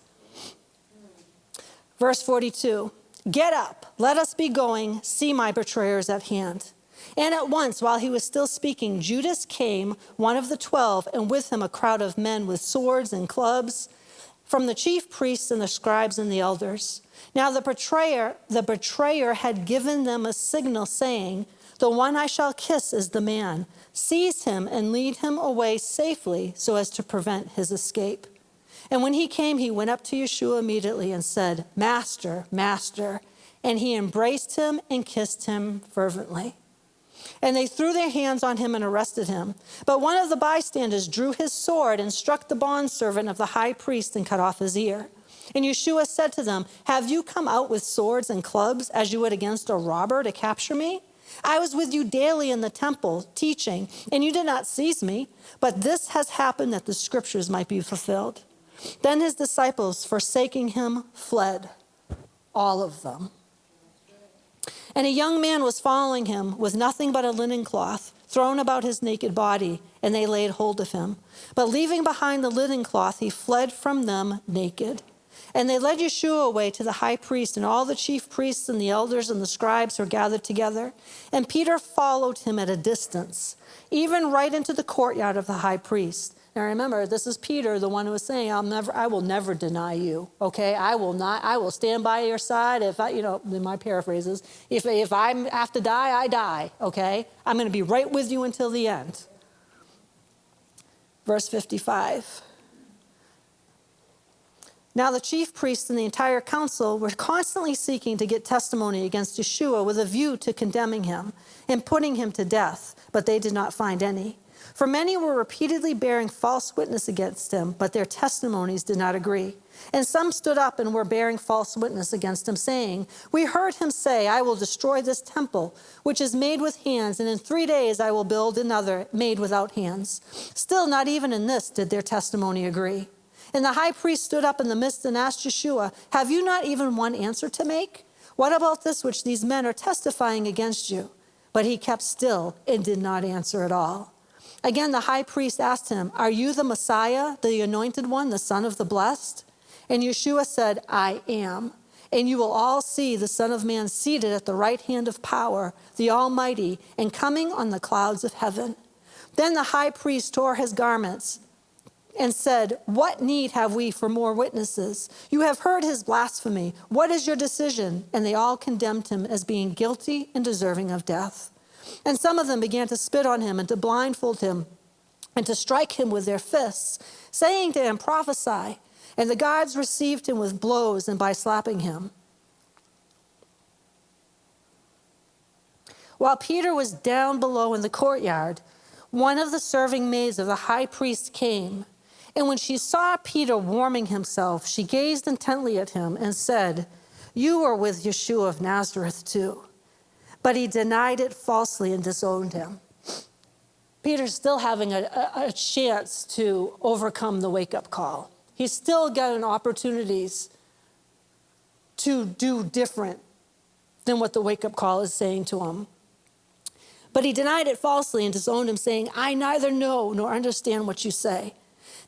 Verse 42, get up, let us be going, see my betrayer is at hand. And at once, while he was still speaking, Judas came, one of the 12, and with him a crowd of men with swords and clubs, from the chief priests and the scribes and the elders. Now the betrayer had given them a signal, saying, the one I shall kiss is the man. Seize him and lead him away safely so as to prevent his escape. And when he came, he went up to Yeshua immediately and said, Master, Master. And he embraced him and kissed him fervently. And they threw their hands on him and arrested him. But one of the bystanders drew his sword and struck the bondservant of the high priest and cut off his ear. And Yeshua said to them, have you come out with swords and clubs as you would against a robber to capture me? I was with you daily in the temple teaching, and you did not seize me, but this has happened that the scriptures might be fulfilled. Then his disciples, forsaking him, fled, all of them. And a young man was following him with nothing but a linen cloth thrown about his naked body, and they laid hold of him. But leaving behind the linen cloth, he fled from them naked. And they led Yeshua away to the high priest, and all the chief priests and the elders and the scribes were gathered together. And Peter followed him at a distance, even right into the courtyard of the high priest. Now remember, this is Peter, the one who was saying, I will never deny you, okay? I will stand by your side if in my paraphrases, if I have to die, I die, okay? I'm going to be right with you until the end. Verse 55. Now the chief priests and the entire council were constantly seeking to get testimony against Yeshua with a view to condemning him and putting him to death, but they did not find any. For many were repeatedly bearing false witness against him, but their testimonies did not agree. And some stood up and were bearing false witness against him, saying, "We heard him say, I will destroy this temple, which is made with hands, and in 3 days I will build another made without hands." Still, not even in this did their testimony agree. And the high priest stood up in the midst and asked Yeshua, "Have you not even one answer to make? What about this which these men are testifying against you?" But he kept still and did not answer at all. Again, the high priest asked him, "Are you the Messiah, the anointed one, the Son of the Blessed?" And Yeshua said, "I am. And you will all see the Son of Man seated at the right hand of power, the Almighty, and coming on the clouds of heaven." Then the high priest tore his garments and said, "What need have we for more witnesses? You have heard his blasphemy. What is your decision?" And they all condemned him as being guilty and deserving of death. And some of them began to spit on him and to blindfold him and to strike him with their fists, saying to him, "Prophesy." And the guards received him with blows and by slapping him. While Peter was down below in the courtyard, one of the serving maids of the high priest came. And when she saw Peter warming himself, she gazed intently at him and said, "You are with Yeshua of Nazareth too." But he denied it falsely and disowned him. Peter's still having a chance to overcome the wake-up call. He's still getting opportunities to do different than what the wake-up call is saying to him. But he denied it falsely and disowned him, saying, "I neither know nor understand what you say."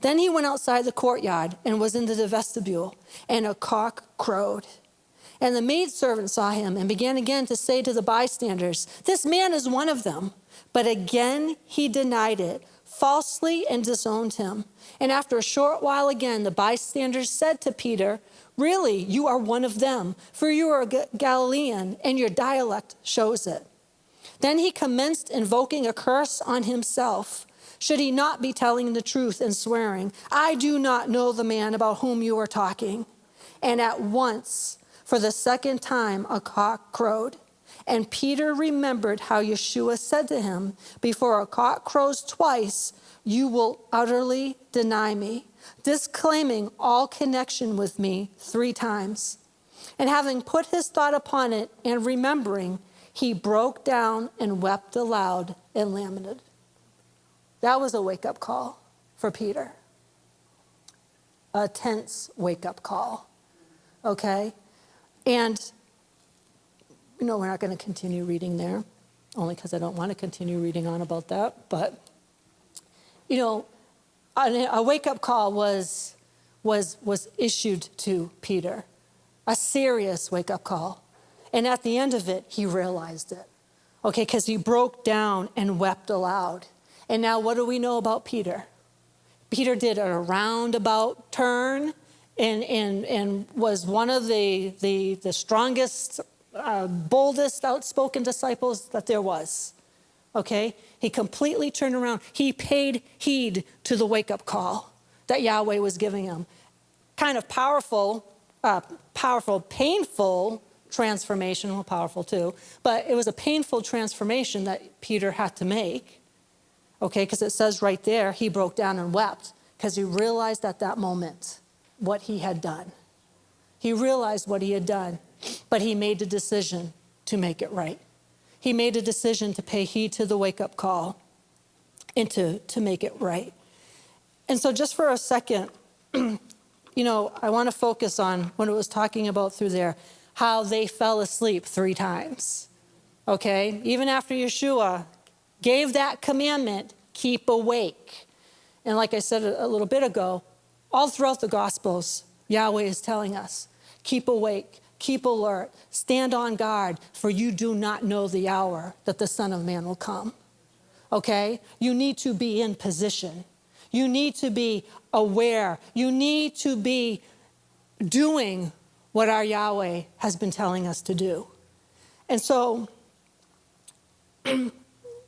Then he went outside the courtyard and was into the vestibule, and a cock crowed. And the maidservant saw him and began again to say to the bystanders, "This man is one of them." But again he denied it falsely and disowned him. And after a short while again, the bystanders said to Peter, "Really, you are one of them, for you are a Galilean, and your dialect shows it." Then he commenced invoking a curse on himself. Should he not be telling the truth and swearing, "I do not know the man about whom you are talking"? And at once, for the second time, a cock crowed. And Peter remembered how Yeshua said to him, "Before a cock crows twice, you will utterly deny me," disclaiming all connection with me 3 times. And having put his thought upon it and remembering, he broke down and wept aloud and lamented. That was a wake-up call for Peter. A tense wake-up call, okay? And, we're not going to continue reading there, only because I don't want to continue reading on about that. But, a wake-up call was issued to Peter, a serious wake-up call. And at the end of it, he realized it, okay, because he broke down and wept aloud. And now what do we know about Peter? Peter did a roundabout turn and was one of the strongest, boldest, outspoken disciples that there was. Okay? He completely turned around. He paid heed to the wake-up call that Yahweh was giving him. Kind of powerful, painful transformation. Well, powerful too. But it was a painful transformation that Peter had to make. Okay, because it says right there, he broke down and wept because he realized at that moment what he had done. He realized what he had done, but he made a decision to make it right. He made a decision to pay heed to the wake-up call and to make it right. And so just for a second, I want to focus on what it was talking about through there, how they fell asleep 3 times. Okay, even after Yeshua gave that commandment, keep awake. And like I said a little bit ago, all throughout the Gospels, Yahweh is telling us, keep awake, keep alert, stand on guard, for you do not know the hour that the Son of Man will come. Okay? You need to be in position. You need to be aware. You need to be doing what our Yahweh has been telling us to do. And so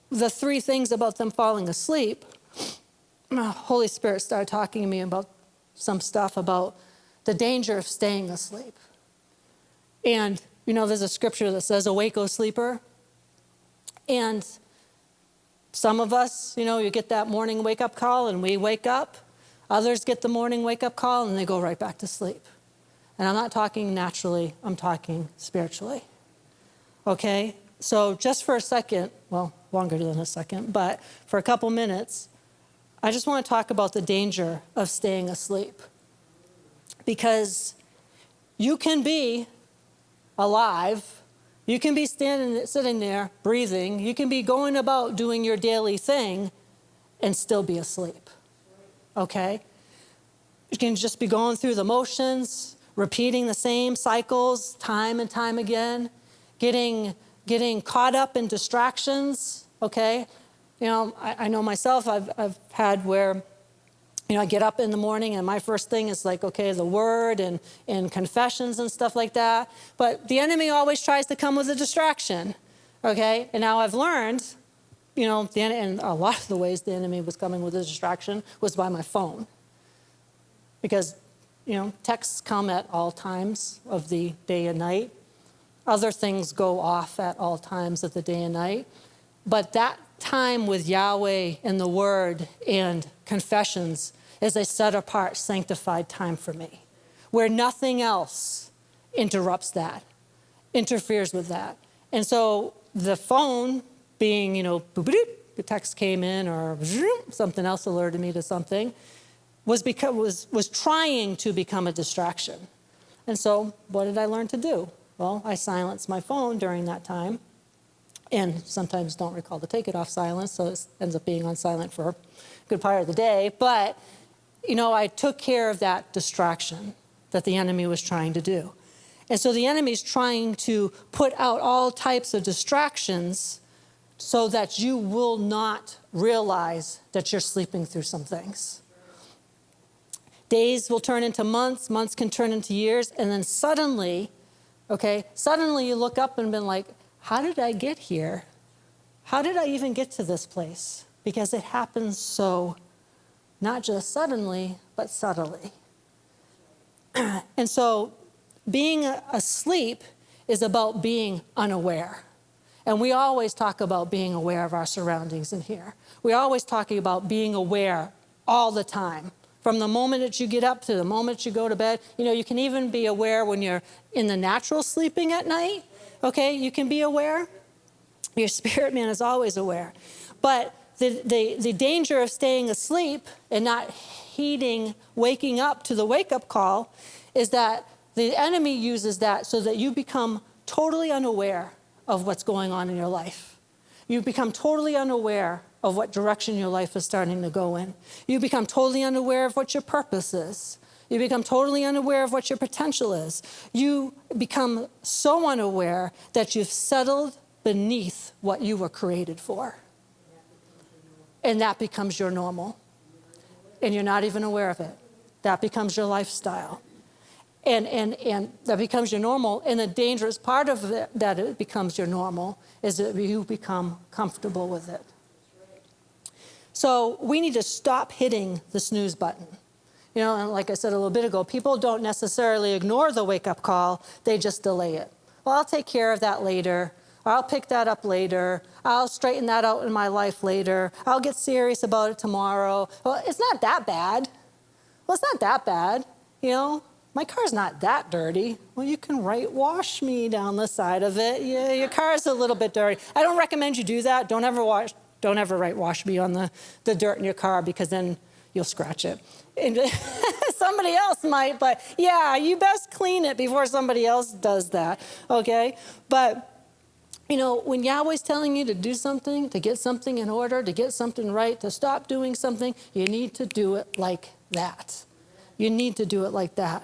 the 3 things about them falling asleep, Holy Spirit started talking to me about some stuff about the danger of staying asleep. And, there's a scripture that says, "Awake, O sleeper." And Some of us, you get that morning wake-up call and we wake up. Others get the morning wake-up call and they go right back to sleep. And I'm not talking naturally, I'm talking spiritually. Okay? So just for a second, well, longer than a second, but for a couple minutes, I just want to talk about the danger of staying asleep. Because you can be alive, you can be sitting there, breathing, you can be going about doing your daily thing and still be asleep. Okay? You can just be going through the motions, repeating the same cycles time and time again, getting caught up in distractions, okay? I know myself, I've had where, I get up in the morning and my first thing is like, okay, the word and confessions and stuff like that. But the enemy always tries to come with a distraction, okay? And now I've learned, and a lot of the ways the enemy was coming with a distraction was by my phone. Because, texts come at all times of the day and night. Other things go off at all times of the day and night. But that time with Yahweh and the Word and confessions is a set apart, sanctified time for me, where nothing else interrupts that, interferes with that. And so the phone being, boop-a-doop, the text came in or something else alerted me to something, was trying to become a distraction. And so what did I learn to do? Well, I silenced my phone during that time and sometimes don't recall to take it off silent, so it ends up being on silent for a good part of the day. But, I took care of that distraction that the enemy was trying to do. And so the enemy's trying to put out all types of distractions so that you will not realize that you're sleeping through some things. Days will turn into months, months can turn into years, and then suddenly you look up and been like, how did I get here? How did I even get to this place? Because it happens so, not just suddenly, but subtly. And so being asleep is about being unaware. And we always talk about being aware of our surroundings in here. We're always talking about being aware all the time. From the moment that you get up to the moment you go to bed. You can even be aware when you're in the natural sleeping at night. Okay, you can be aware. Your spirit man is always aware. But the danger of staying asleep and not heeding waking up to the wake-up call is that the enemy uses that so that you become totally unaware of what's going on in your life. You become totally unaware of what direction your life is starting to go in. You become totally unaware of what your purpose is. You become totally unaware of what your potential is. You become so unaware that you've settled beneath what you were created for. And that becomes your normal. And you're not even aware of it. That becomes your lifestyle. And that becomes your normal. And the dangerous part of it, that it becomes your normal, is that you become comfortable with it. So we need to stop hitting the snooze button. And like I said a little bit ago, people don't necessarily ignore the wake-up call, they just delay it. Well, I'll take care of that later. I'll pick that up later. I'll straighten that out in my life later. I'll get serious about it tomorrow. Well, it's not that bad. Well, it's not that bad. My car's not that dirty. Well, you can wash me down the side of it. Yeah, your car's a little bit dirty. I don't recommend you do that. Don't ever wash me on the dirt in your car, because then you'll scratch it. And somebody else might, but yeah, you best clean it before somebody else does that, okay? But, when Yahweh's telling you to do something, to get something in order, to get something right, to stop doing something, you need to do it like that. You need to do it like that.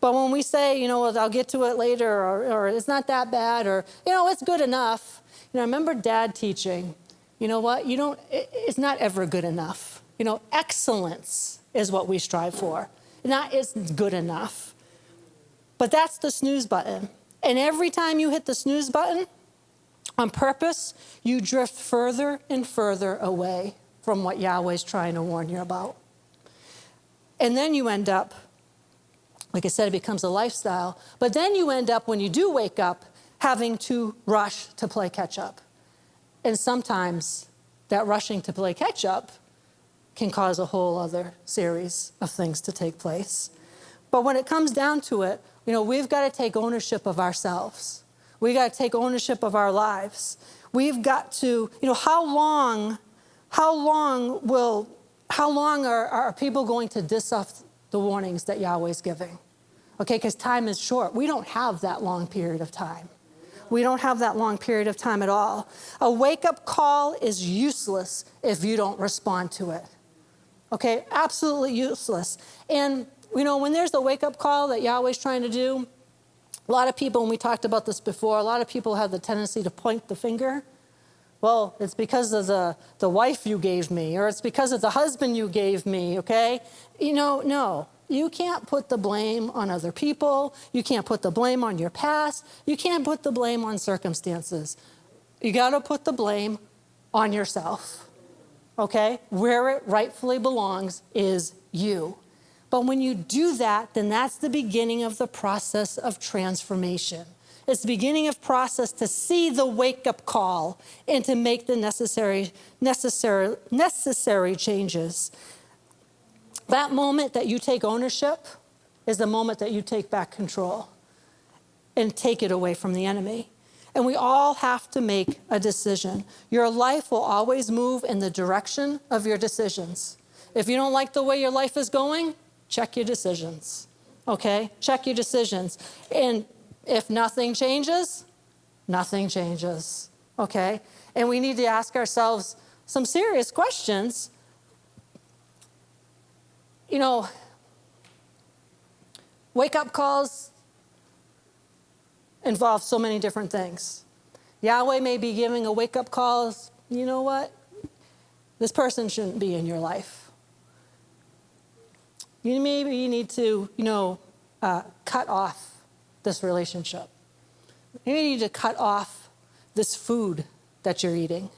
But when we say, well, I'll get to it later, or it's not that bad, or, it's good enough. I remember Dad teaching, what? It's not ever good enough. Excellence is what we strive for. Not it's good enough. But that's the snooze button. And every time you hit the snooze button, on purpose, you drift further and further away from what Yahweh's trying to warn you about. And then you end up, like I said, it becomes a lifestyle. But then you end up, when you do wake up, having to rush to play catch up. And sometimes that rushing to play catch up can cause a whole other series of things to take place. But when it comes down to it, we've got to take ownership of ourselves. We got to take ownership of our lives. We've got to, how long are people going to diss off the warnings that Yahweh's giving? Okay, because time is short. We don't have that long period of time. We don't have that long period of time at all. A wake-up call is useless if you don't respond to it. Okay, absolutely useless. And, when there's a wake-up call that Yahweh's trying to do, a lot of people, and we talked about this before, a lot of people have the tendency to point the finger. Well, it's because of the wife you gave me, or it's because of the husband you gave me, okay? No. You can't put the blame on other people. You can't put the blame on your past. You can't put the blame on circumstances. You got to put the blame on yourself, okay? Where it rightfully belongs is you. But when you do that, then that's the beginning of the process of transformation. It's the beginning of process to see the wake-up call and to make the necessary changes. That moment that you take ownership is the moment that you take back control and take it away from the enemy. And we all have to make a decision. Your life will always move in the direction of your decisions. If you don't like the way your life is going, check your decisions, okay? Check your decisions. And if nothing changes, nothing changes, okay? And we need to ask ourselves some serious questions. Wake-up calls involve so many different things. Yahweh may be giving a wake-up call as, you know what? This person shouldn't be in your life. Maybe you need to, cut off this relationship. Maybe you need to cut off this food that you're eating.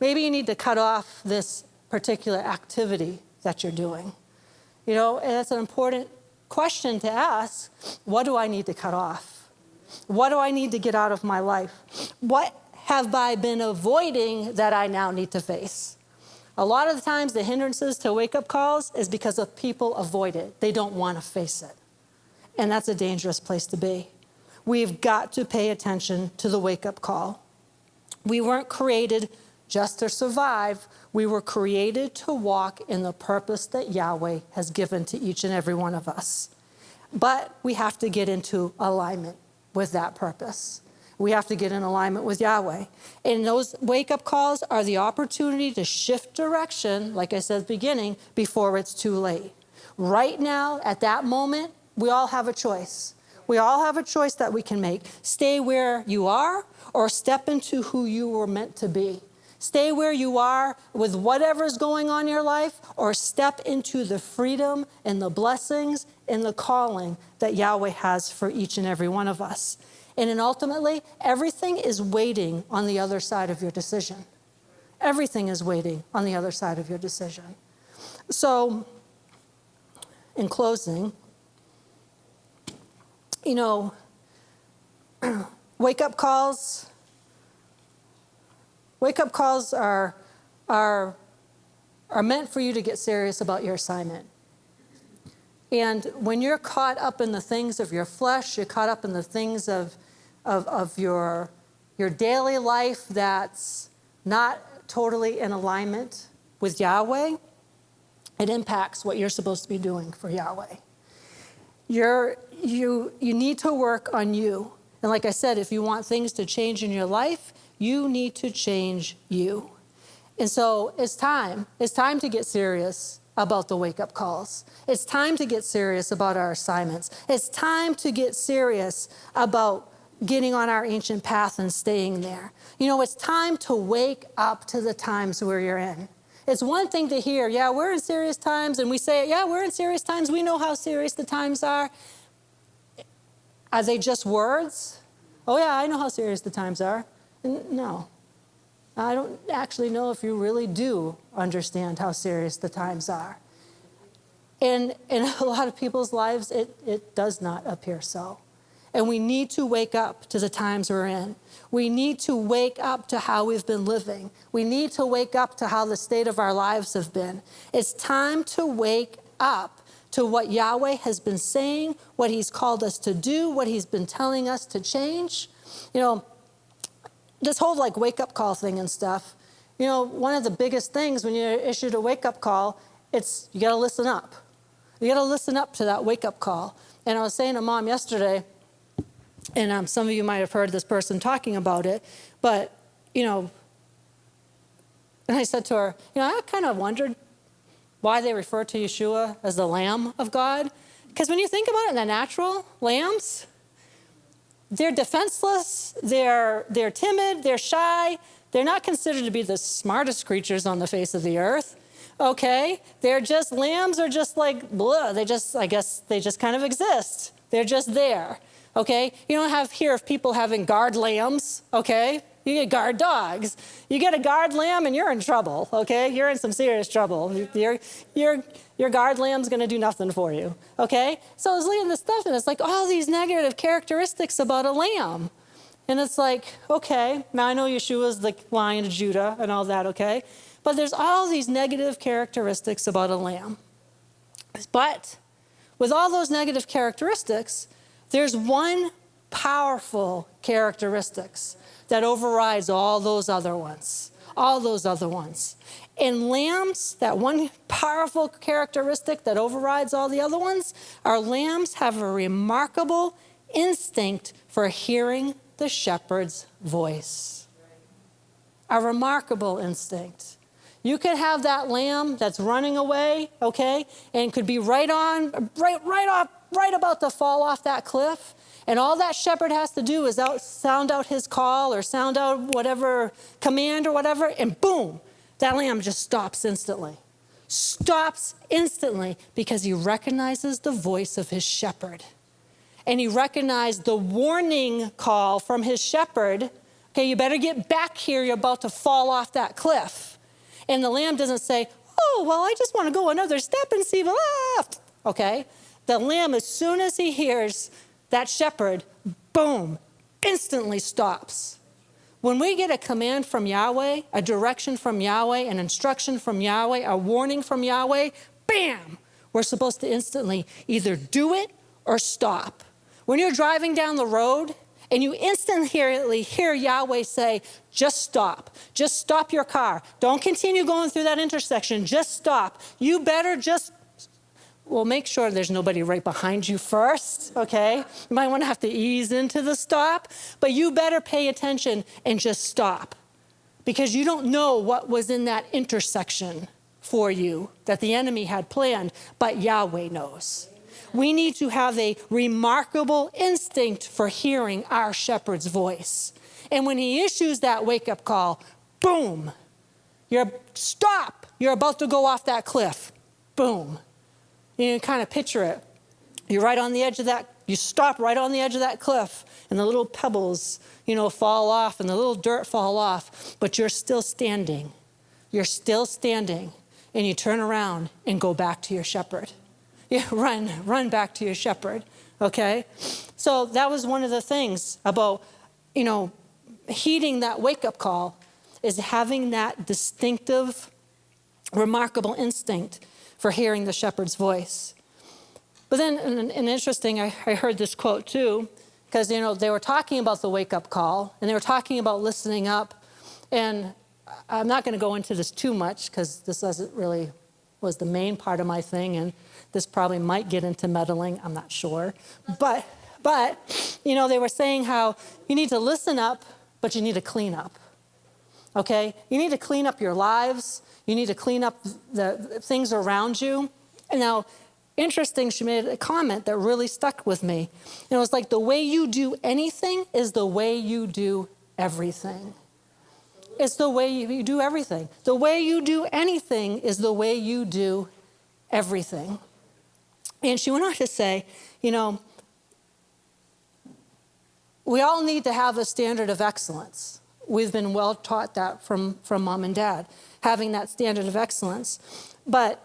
Maybe you need to cut off this particular activity that you're doing. And that's an important question to ask. What do I need to cut off? What do I need to get out of my life? What have I been avoiding that I now need to face? A lot of the times the hindrances to wake-up calls is because of people avoid it. They don't want to face it. And that's a dangerous place to be. We've got to pay attention to the wake-up call. We weren't created just to survive. We were created to walk in the purpose that Yahweh has given to each and every one of us. But we have to get into alignment with that purpose. We have to get in alignment with Yahweh. And those wake-up calls are the opportunity to shift direction, like I said at the beginning, before it's too late. Right now, at that moment, we all have a choice. We all have a choice that we can make. Stay where you are or step into who you were meant to be. Stay where you are with whatever's going on in your life, or step into the freedom and the blessings and the calling that Yahweh has for each and every one of us. And then ultimately, everything is waiting on the other side of your decision. Everything is waiting on the other side of your decision. So, in closing, wake-up calls are meant for you to get serious about your assignment. And when you're caught up in the things of your flesh, you're caught up in the things of your daily life that's not totally in alignment with Yahweh, it impacts what you're supposed to be doing for Yahweh. You need to work on you. And like I said, if you want things to change in your life, you need to change you. And so it's time. It's time to get serious about the wake-up calls. It's time to get serious about our assignments. It's time to get serious about getting on our ancient path and staying there. It's time to wake up to the times where you're in. It's one thing to hear, yeah, we're in serious times, and we say, yeah, we're in serious times. We know how serious the times are. Are they just words? Oh, yeah, I know how serious the times are. No. I don't actually know if you really do understand how serious the times are. And in a lot of people's lives, it does not appear so. And we need to wake up to the times we're in. We need to wake up to how we've been living. We need to wake up to how the state of our lives have been. It's time to wake up to what Yahweh has been saying, what he's called us to do, what he's been telling us to change. You know, this whole like wake-up call thing and stuff, you know, one of the biggest things when you're issued a wake-up call, it's you got to listen up. You got to listen up to that wake-up call. And I was saying to Mom yesterday, and some of you might have heard this person talking about it, but, you know, and I said to her, you know, I kind of wondered why they refer to Yeshua as the Lamb of God. Because when you think about it in the natural, lambs, they're defenseless, they're timid, they're shy. They're not considered to be the smartest creatures on the face of the earth. Okay? They're just, lambs are just like, blah. I guess they just kind of exist. They're just there. Okay? You don't hear of people having guard lambs. Okay? You get guard dogs. You get a guard lamb and you're in trouble. Okay? You're in some serious trouble. Your guard lamb's going to do nothing for you. Okay? So I was looking at this stuff and it's like all these negative characteristics about a lamb. And it's like, okay, now I know Yeshua's the Lion of Judah and all that, okay? But there's all these negative characteristics about a lamb. But with all those negative characteristics, there's one powerful characteristics that overrides all those other ones. All those other ones. In lambs, that one powerful characteristic that overrides all the other ones, our lambs have a remarkable instinct for hearing the shepherd's voice. A remarkable instinct. You could have that lamb that's running away, okay, and could be right about to fall off that cliff, and all that shepherd has to do is sound out his call or sound out whatever command or whatever, and boom, that lamb just stops instantly. Stops instantly because he recognizes the voice of his shepherd. And he recognized the warning call from his shepherd. Okay, you better get back here. You're about to fall off that cliff. And the lamb doesn't say, oh, well, I just want to go another step and see. Okay? The lamb, as soon as he hears that shepherd, boom, instantly stops. When we get a command from Yahweh, a direction from Yahweh, an instruction from Yahweh, a warning from Yahweh, bam, we're supposed to instantly either do it or stop. When you're driving down the road and you instantly hear Yahweh say, just stop your car. Don't continue going through that intersection, just stop. You better make sure there's nobody right behind you first, okay? You might want to have to ease into the stop, but you better pay attention and just stop because you don't know what was in that intersection for you that the enemy had planned, but Yahweh knows. We need to have a remarkable instinct for hearing our shepherd's voice. And when he issues that wake-up call, boom, stop. You're about to go off that cliff. Boom. You can kind of picture it. You're right on the edge of that, you stop right on the edge of that cliff, and the little pebbles, fall off, and the little dirt fall off, but you're still standing. You're still standing, and you turn around and go back to your shepherd. Yeah, run back to your shepherd, okay? So that was one of the things about, heeding that wake-up call is having that distinctive, remarkable instinct for hearing the shepherd's voice. But then, and interesting, I heard this quote too, because, they were talking about the wake-up call, and they were talking about listening up, and I'm not going to go into this too much, because this doesn't really was the main part of my thing, and this probably might get into meddling, I'm not sure. But they were saying how you need to listen up, but you need to clean up, okay? You need to clean up your lives. You need to clean up the things around you. And now, interesting, she made a comment that really stuck with me. And it was like, the way you do anything is the way you do everything. It's the way you do everything. The way you do anything is the way you do everything. And she went on to say, we all need to have a standard of excellence. We've been well taught that from mom and dad, having that standard of excellence. But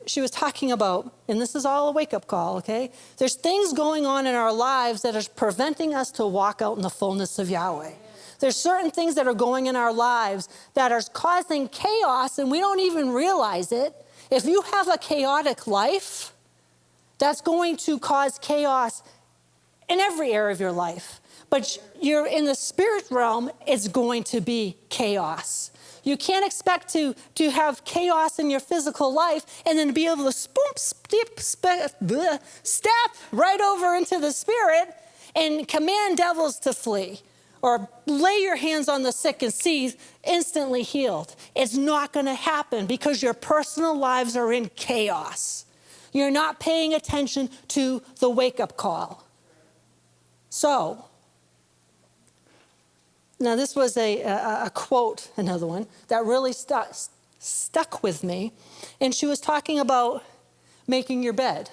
she was talking about, and this is all a wake-up call, okay? There's things going on in our lives that are preventing us to walk out in the fullness of Yahweh. There's certain things that are going in our lives that are causing chaos, and we don't even realize it. If you have a chaotic life, that's going to cause chaos in every area of your life. But you're in the spirit realm, it's going to be chaos. You can't expect to have chaos in your physical life and then be able to step right over into the spirit and command devils to flee. Or lay your hands on the sick and see instantly healed. It's not going to happen because your personal lives are in chaos. You're not paying attention to the wake-up call. So, now this was a quote, another one, that really stuck with me. And she was talking about making your bed.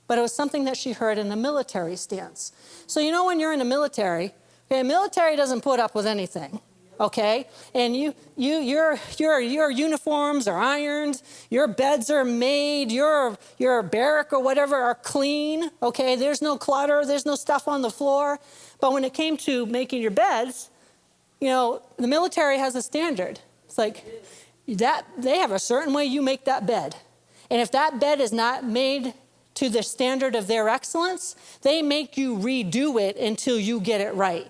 But it was something that she heard in a military stance. So you know when you're in the military, okay, military doesn't put up with anything, okay? And your uniforms are ironed, your beds are made, your barrack or whatever are clean, okay? There's no clutter, there's no stuff on the floor. But when it came to making your beds, you know, the military has a standard. It's like that they have a certain way you make that bed. And if that bed is not made to the standard of their excellence, they make you redo it until you get it right.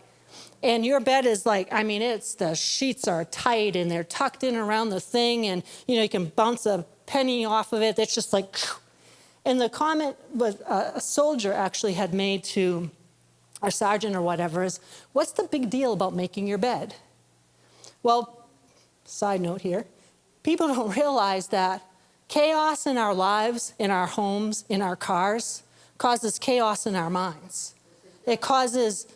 And your bed is like, I mean, the sheets are tight and they're tucked in around the thing, and you know, you can bounce a penny off of it. It's just like, and the comment was a soldier actually had made to our sergeant or whatever is, what's the big deal about making your bed? Well, side note here, people don't realize that chaos in our lives, in our homes, in our cars, causes chaos in our minds. It causes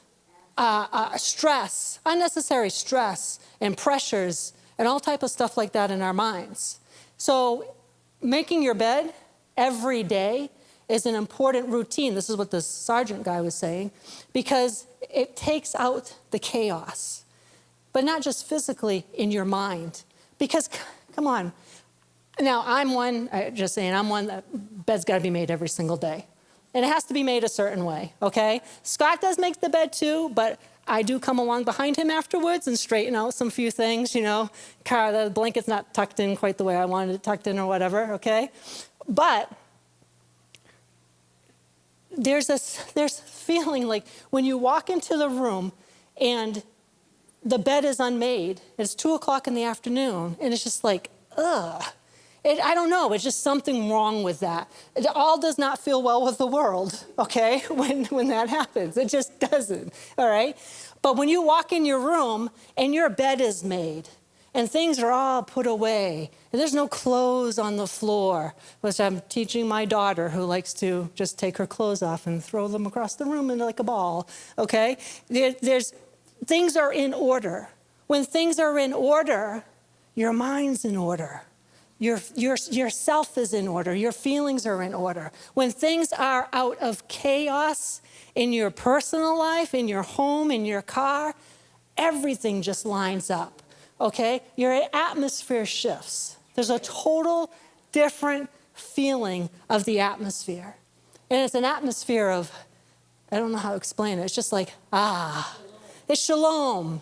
stress, unnecessary stress and pressures and all type of stuff like that in our minds. So making your bed every day is an important routine. This is what the sergeant guy was saying, because it takes out the chaos, but not just physically in your mind. Because, come on, now I'm one that bed's got to be made every single day. And it has to be made a certain way, okay? Scott does make the bed too, but I do come along behind him afterwards and straighten out some few things, you know. The blanket's not tucked in quite the way I wanted it tucked in or whatever, okay? But there's feeling like when you walk into the room and the bed is unmade, it's 2:00 in the afternoon, and it's just like, ugh. I don't know, it's just something wrong with that. It all does not feel well with the world, okay, when that happens. It just doesn't, all right? But when you walk in your room and your bed is made and things are all put away and there's no clothes on the floor, which I'm teaching my daughter who likes to just take her clothes off and throw them across the room in like a ball, okay? Things are in order. When things are in order, your mind's in order. Yourself is in order. Your feelings are in order. When things are out of chaos in your personal life, in your home, in your car, everything just lines up, okay? Your atmosphere shifts. There's a total different feeling of the atmosphere. And it's an atmosphere of, I don't know how to explain it. It's just like, it's shalom.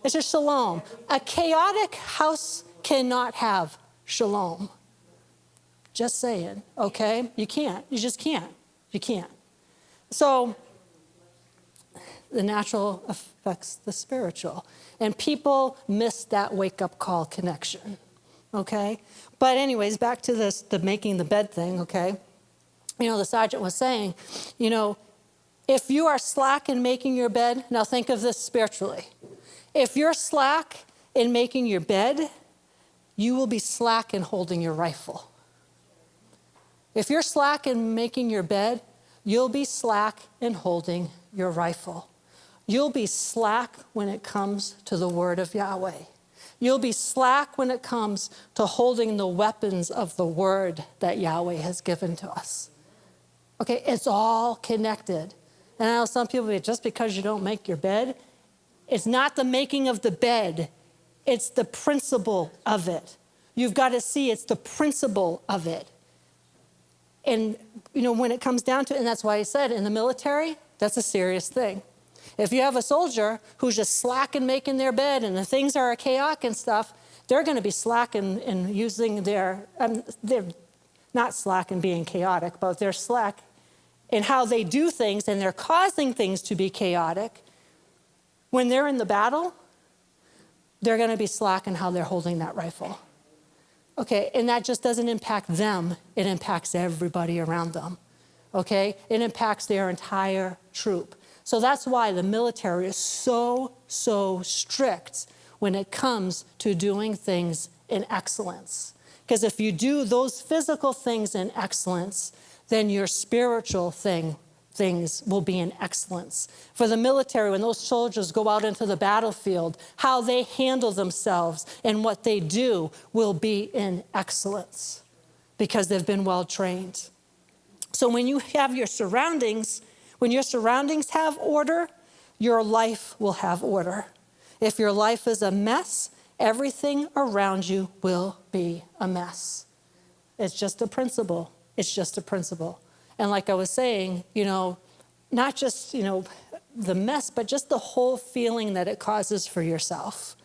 It's just shalom. A chaotic house cannot have shalom. Just saying, okay? You can't. You just can't. You can't. So the natural affects the spiritual. And people miss that wake-up call connection, okay? But anyways, back to the making the bed thing, okay? You know, the sergeant was saying, you know, if you are slack in making your bed, now think of this spiritually. If you're slack in making your bed, you will be slack in holding your rifle. If you're slack in making your bed, you'll be slack in holding your rifle. You'll be slack when it comes to the word of Yahweh. You'll be slack when it comes to holding the weapons of the word that Yahweh has given to us. Okay, it's all connected. And I know some people say, just because you don't make your bed, it's not the making of the bed. It's the principle of it. You've got to see it's the principle of it. And, you know, when it comes down to it, and that's why I said in the military, that's a serious thing. If you have a soldier who's just slack in making their bed and the things are chaotic and stuff, they're going to be slack in using they're not slack in being chaotic, but they're slack in how they do things, and they're causing things to be chaotic. When they're in the battle, they're going to be slack in how they're holding that rifle. Okay, and that just doesn't impact them. It impacts everybody around them. Okay, it impacts their entire troop. So that's why the military is so strict when it comes to doing things in excellence. Because if you do those physical things in excellence, then your spiritual things will be in excellence. For the military, when those soldiers go out into the battlefield, how they handle themselves and what they do will be in excellence because they've been well trained. So when you have your surroundings, when your surroundings have order, your life will have order. If your life is a mess, everything around you will be a mess. It's just a principle. It's just a principle. And like I was saying, you know, not just, you know, the mess, but just the whole feeling that it causes for yourself.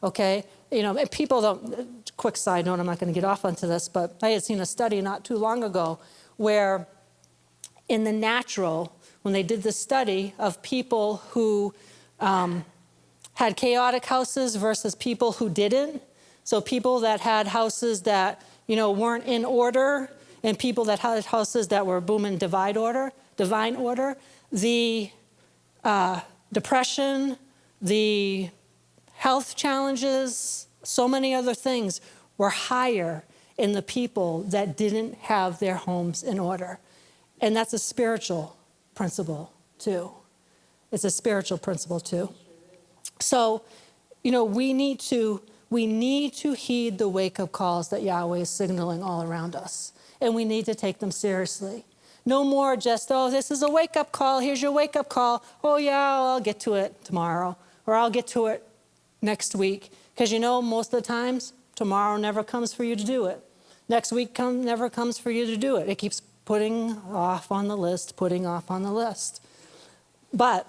Okay? You know, and people don't, quick side note, I'm not going to get off onto this, but I had seen a study not too long ago where in the natural, when they did this study of people who had chaotic houses versus people who didn't, so people that had houses that, you know, weren't in order, and people that had houses that were boom in divine order, the depression, the health challenges, so many other things were higher in the people that didn't have their homes in order. And that's a spiritual principle too. It's a spiritual principle too. So, you know, we need to heed the wake-up calls that Yahweh is signaling all around us. And we need to take them seriously. No more just, oh, this is a wake-up call. Here's your wake-up call. Oh, yeah, I'll get to it tomorrow. Or I'll get to it next week. Because, you know, most of the times, tomorrow never comes for you to do it. Next week never comes for you to do it. It keeps putting off on the list, putting off on the list. But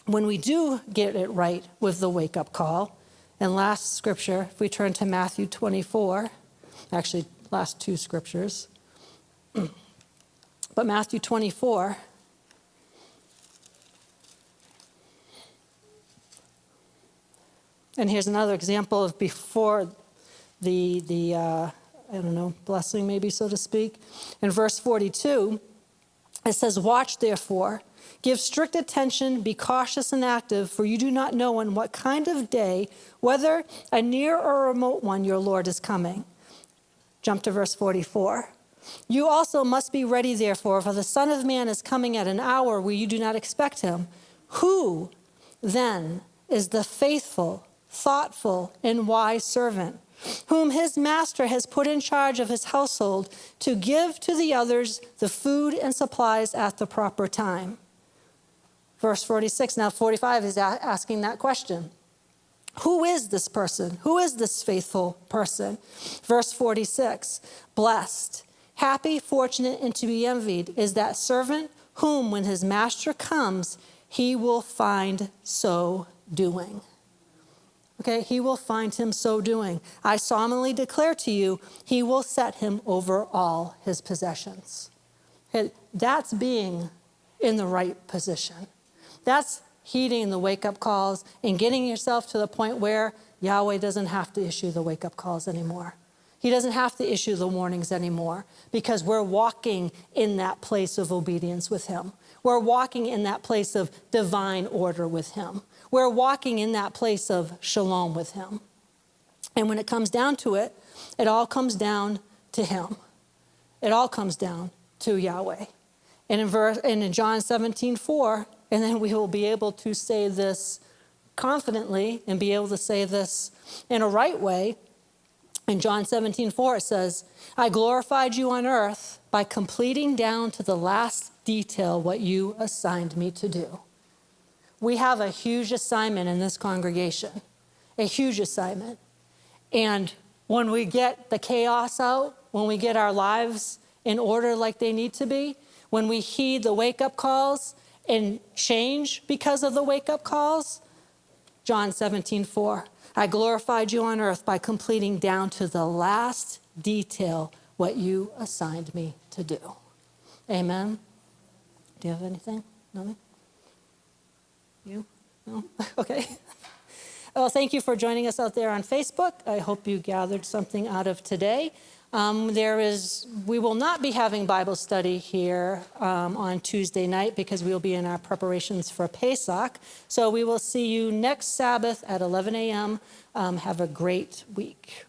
when we do get it right with the wake-up call, and last scripture, if we turn to Matthew 24, actually, last two scriptures. But Matthew 24, and here's another example of before the blessing maybe, so to speak. In verse 42, it says, "Watch therefore, give strict attention, be cautious and active, for you do not know on what kind of day, whether a near or a remote one, your Lord is coming." Jump to verse 44. "You also must be ready, therefore, for the Son of Man is coming at an hour where you do not expect him. Who, then, is the faithful, thoughtful, and wise servant, whom his master has put in charge of his household to give to the others the food and supplies at the proper time?" Verse 46, now 45 is asking that question. Who is this person? Who is this faithful person? Verse 46, "Blessed, happy, fortunate, and to be envied is that servant whom, when his master comes, he will find so doing." Okay, he will find him so doing. "I solemnly declare to you, he will set him over all his possessions." Okay, that's being in the right position. That's heeding the wake-up calls and getting yourself to the point where Yahweh doesn't have to issue the wake-up calls anymore. He doesn't have to issue the warnings anymore because we're walking in that place of obedience with him. We're walking in that place of divine order with him. We're walking in that place of shalom with him. And when it comes down to it, it all comes down to him. It all comes down to Yahweh. And in John 17:4, and then we will be able to say this confidently and be able to say this in a right way. In John 17:4, it says, "I glorified you on earth by completing down to the last detail what you assigned me to do." We have a huge assignment in this congregation, a huge assignment. And when we get the chaos out, when we get our lives in order like they need to be, when we heed the wake-up calls and change because of the wake-up calls, John 17:4, I glorified you on earth by completing down to the last detail what you assigned me to do. Amen. Do you have anything? Nothing? You? No? Okay. Well, thank you for joining us out there on Facebook. I hope you gathered something out of today. We will not be having Bible study here on Tuesday night because we will be in our preparations for Pesach. So we will see you next Sabbath at 11 a.m. Have a great week.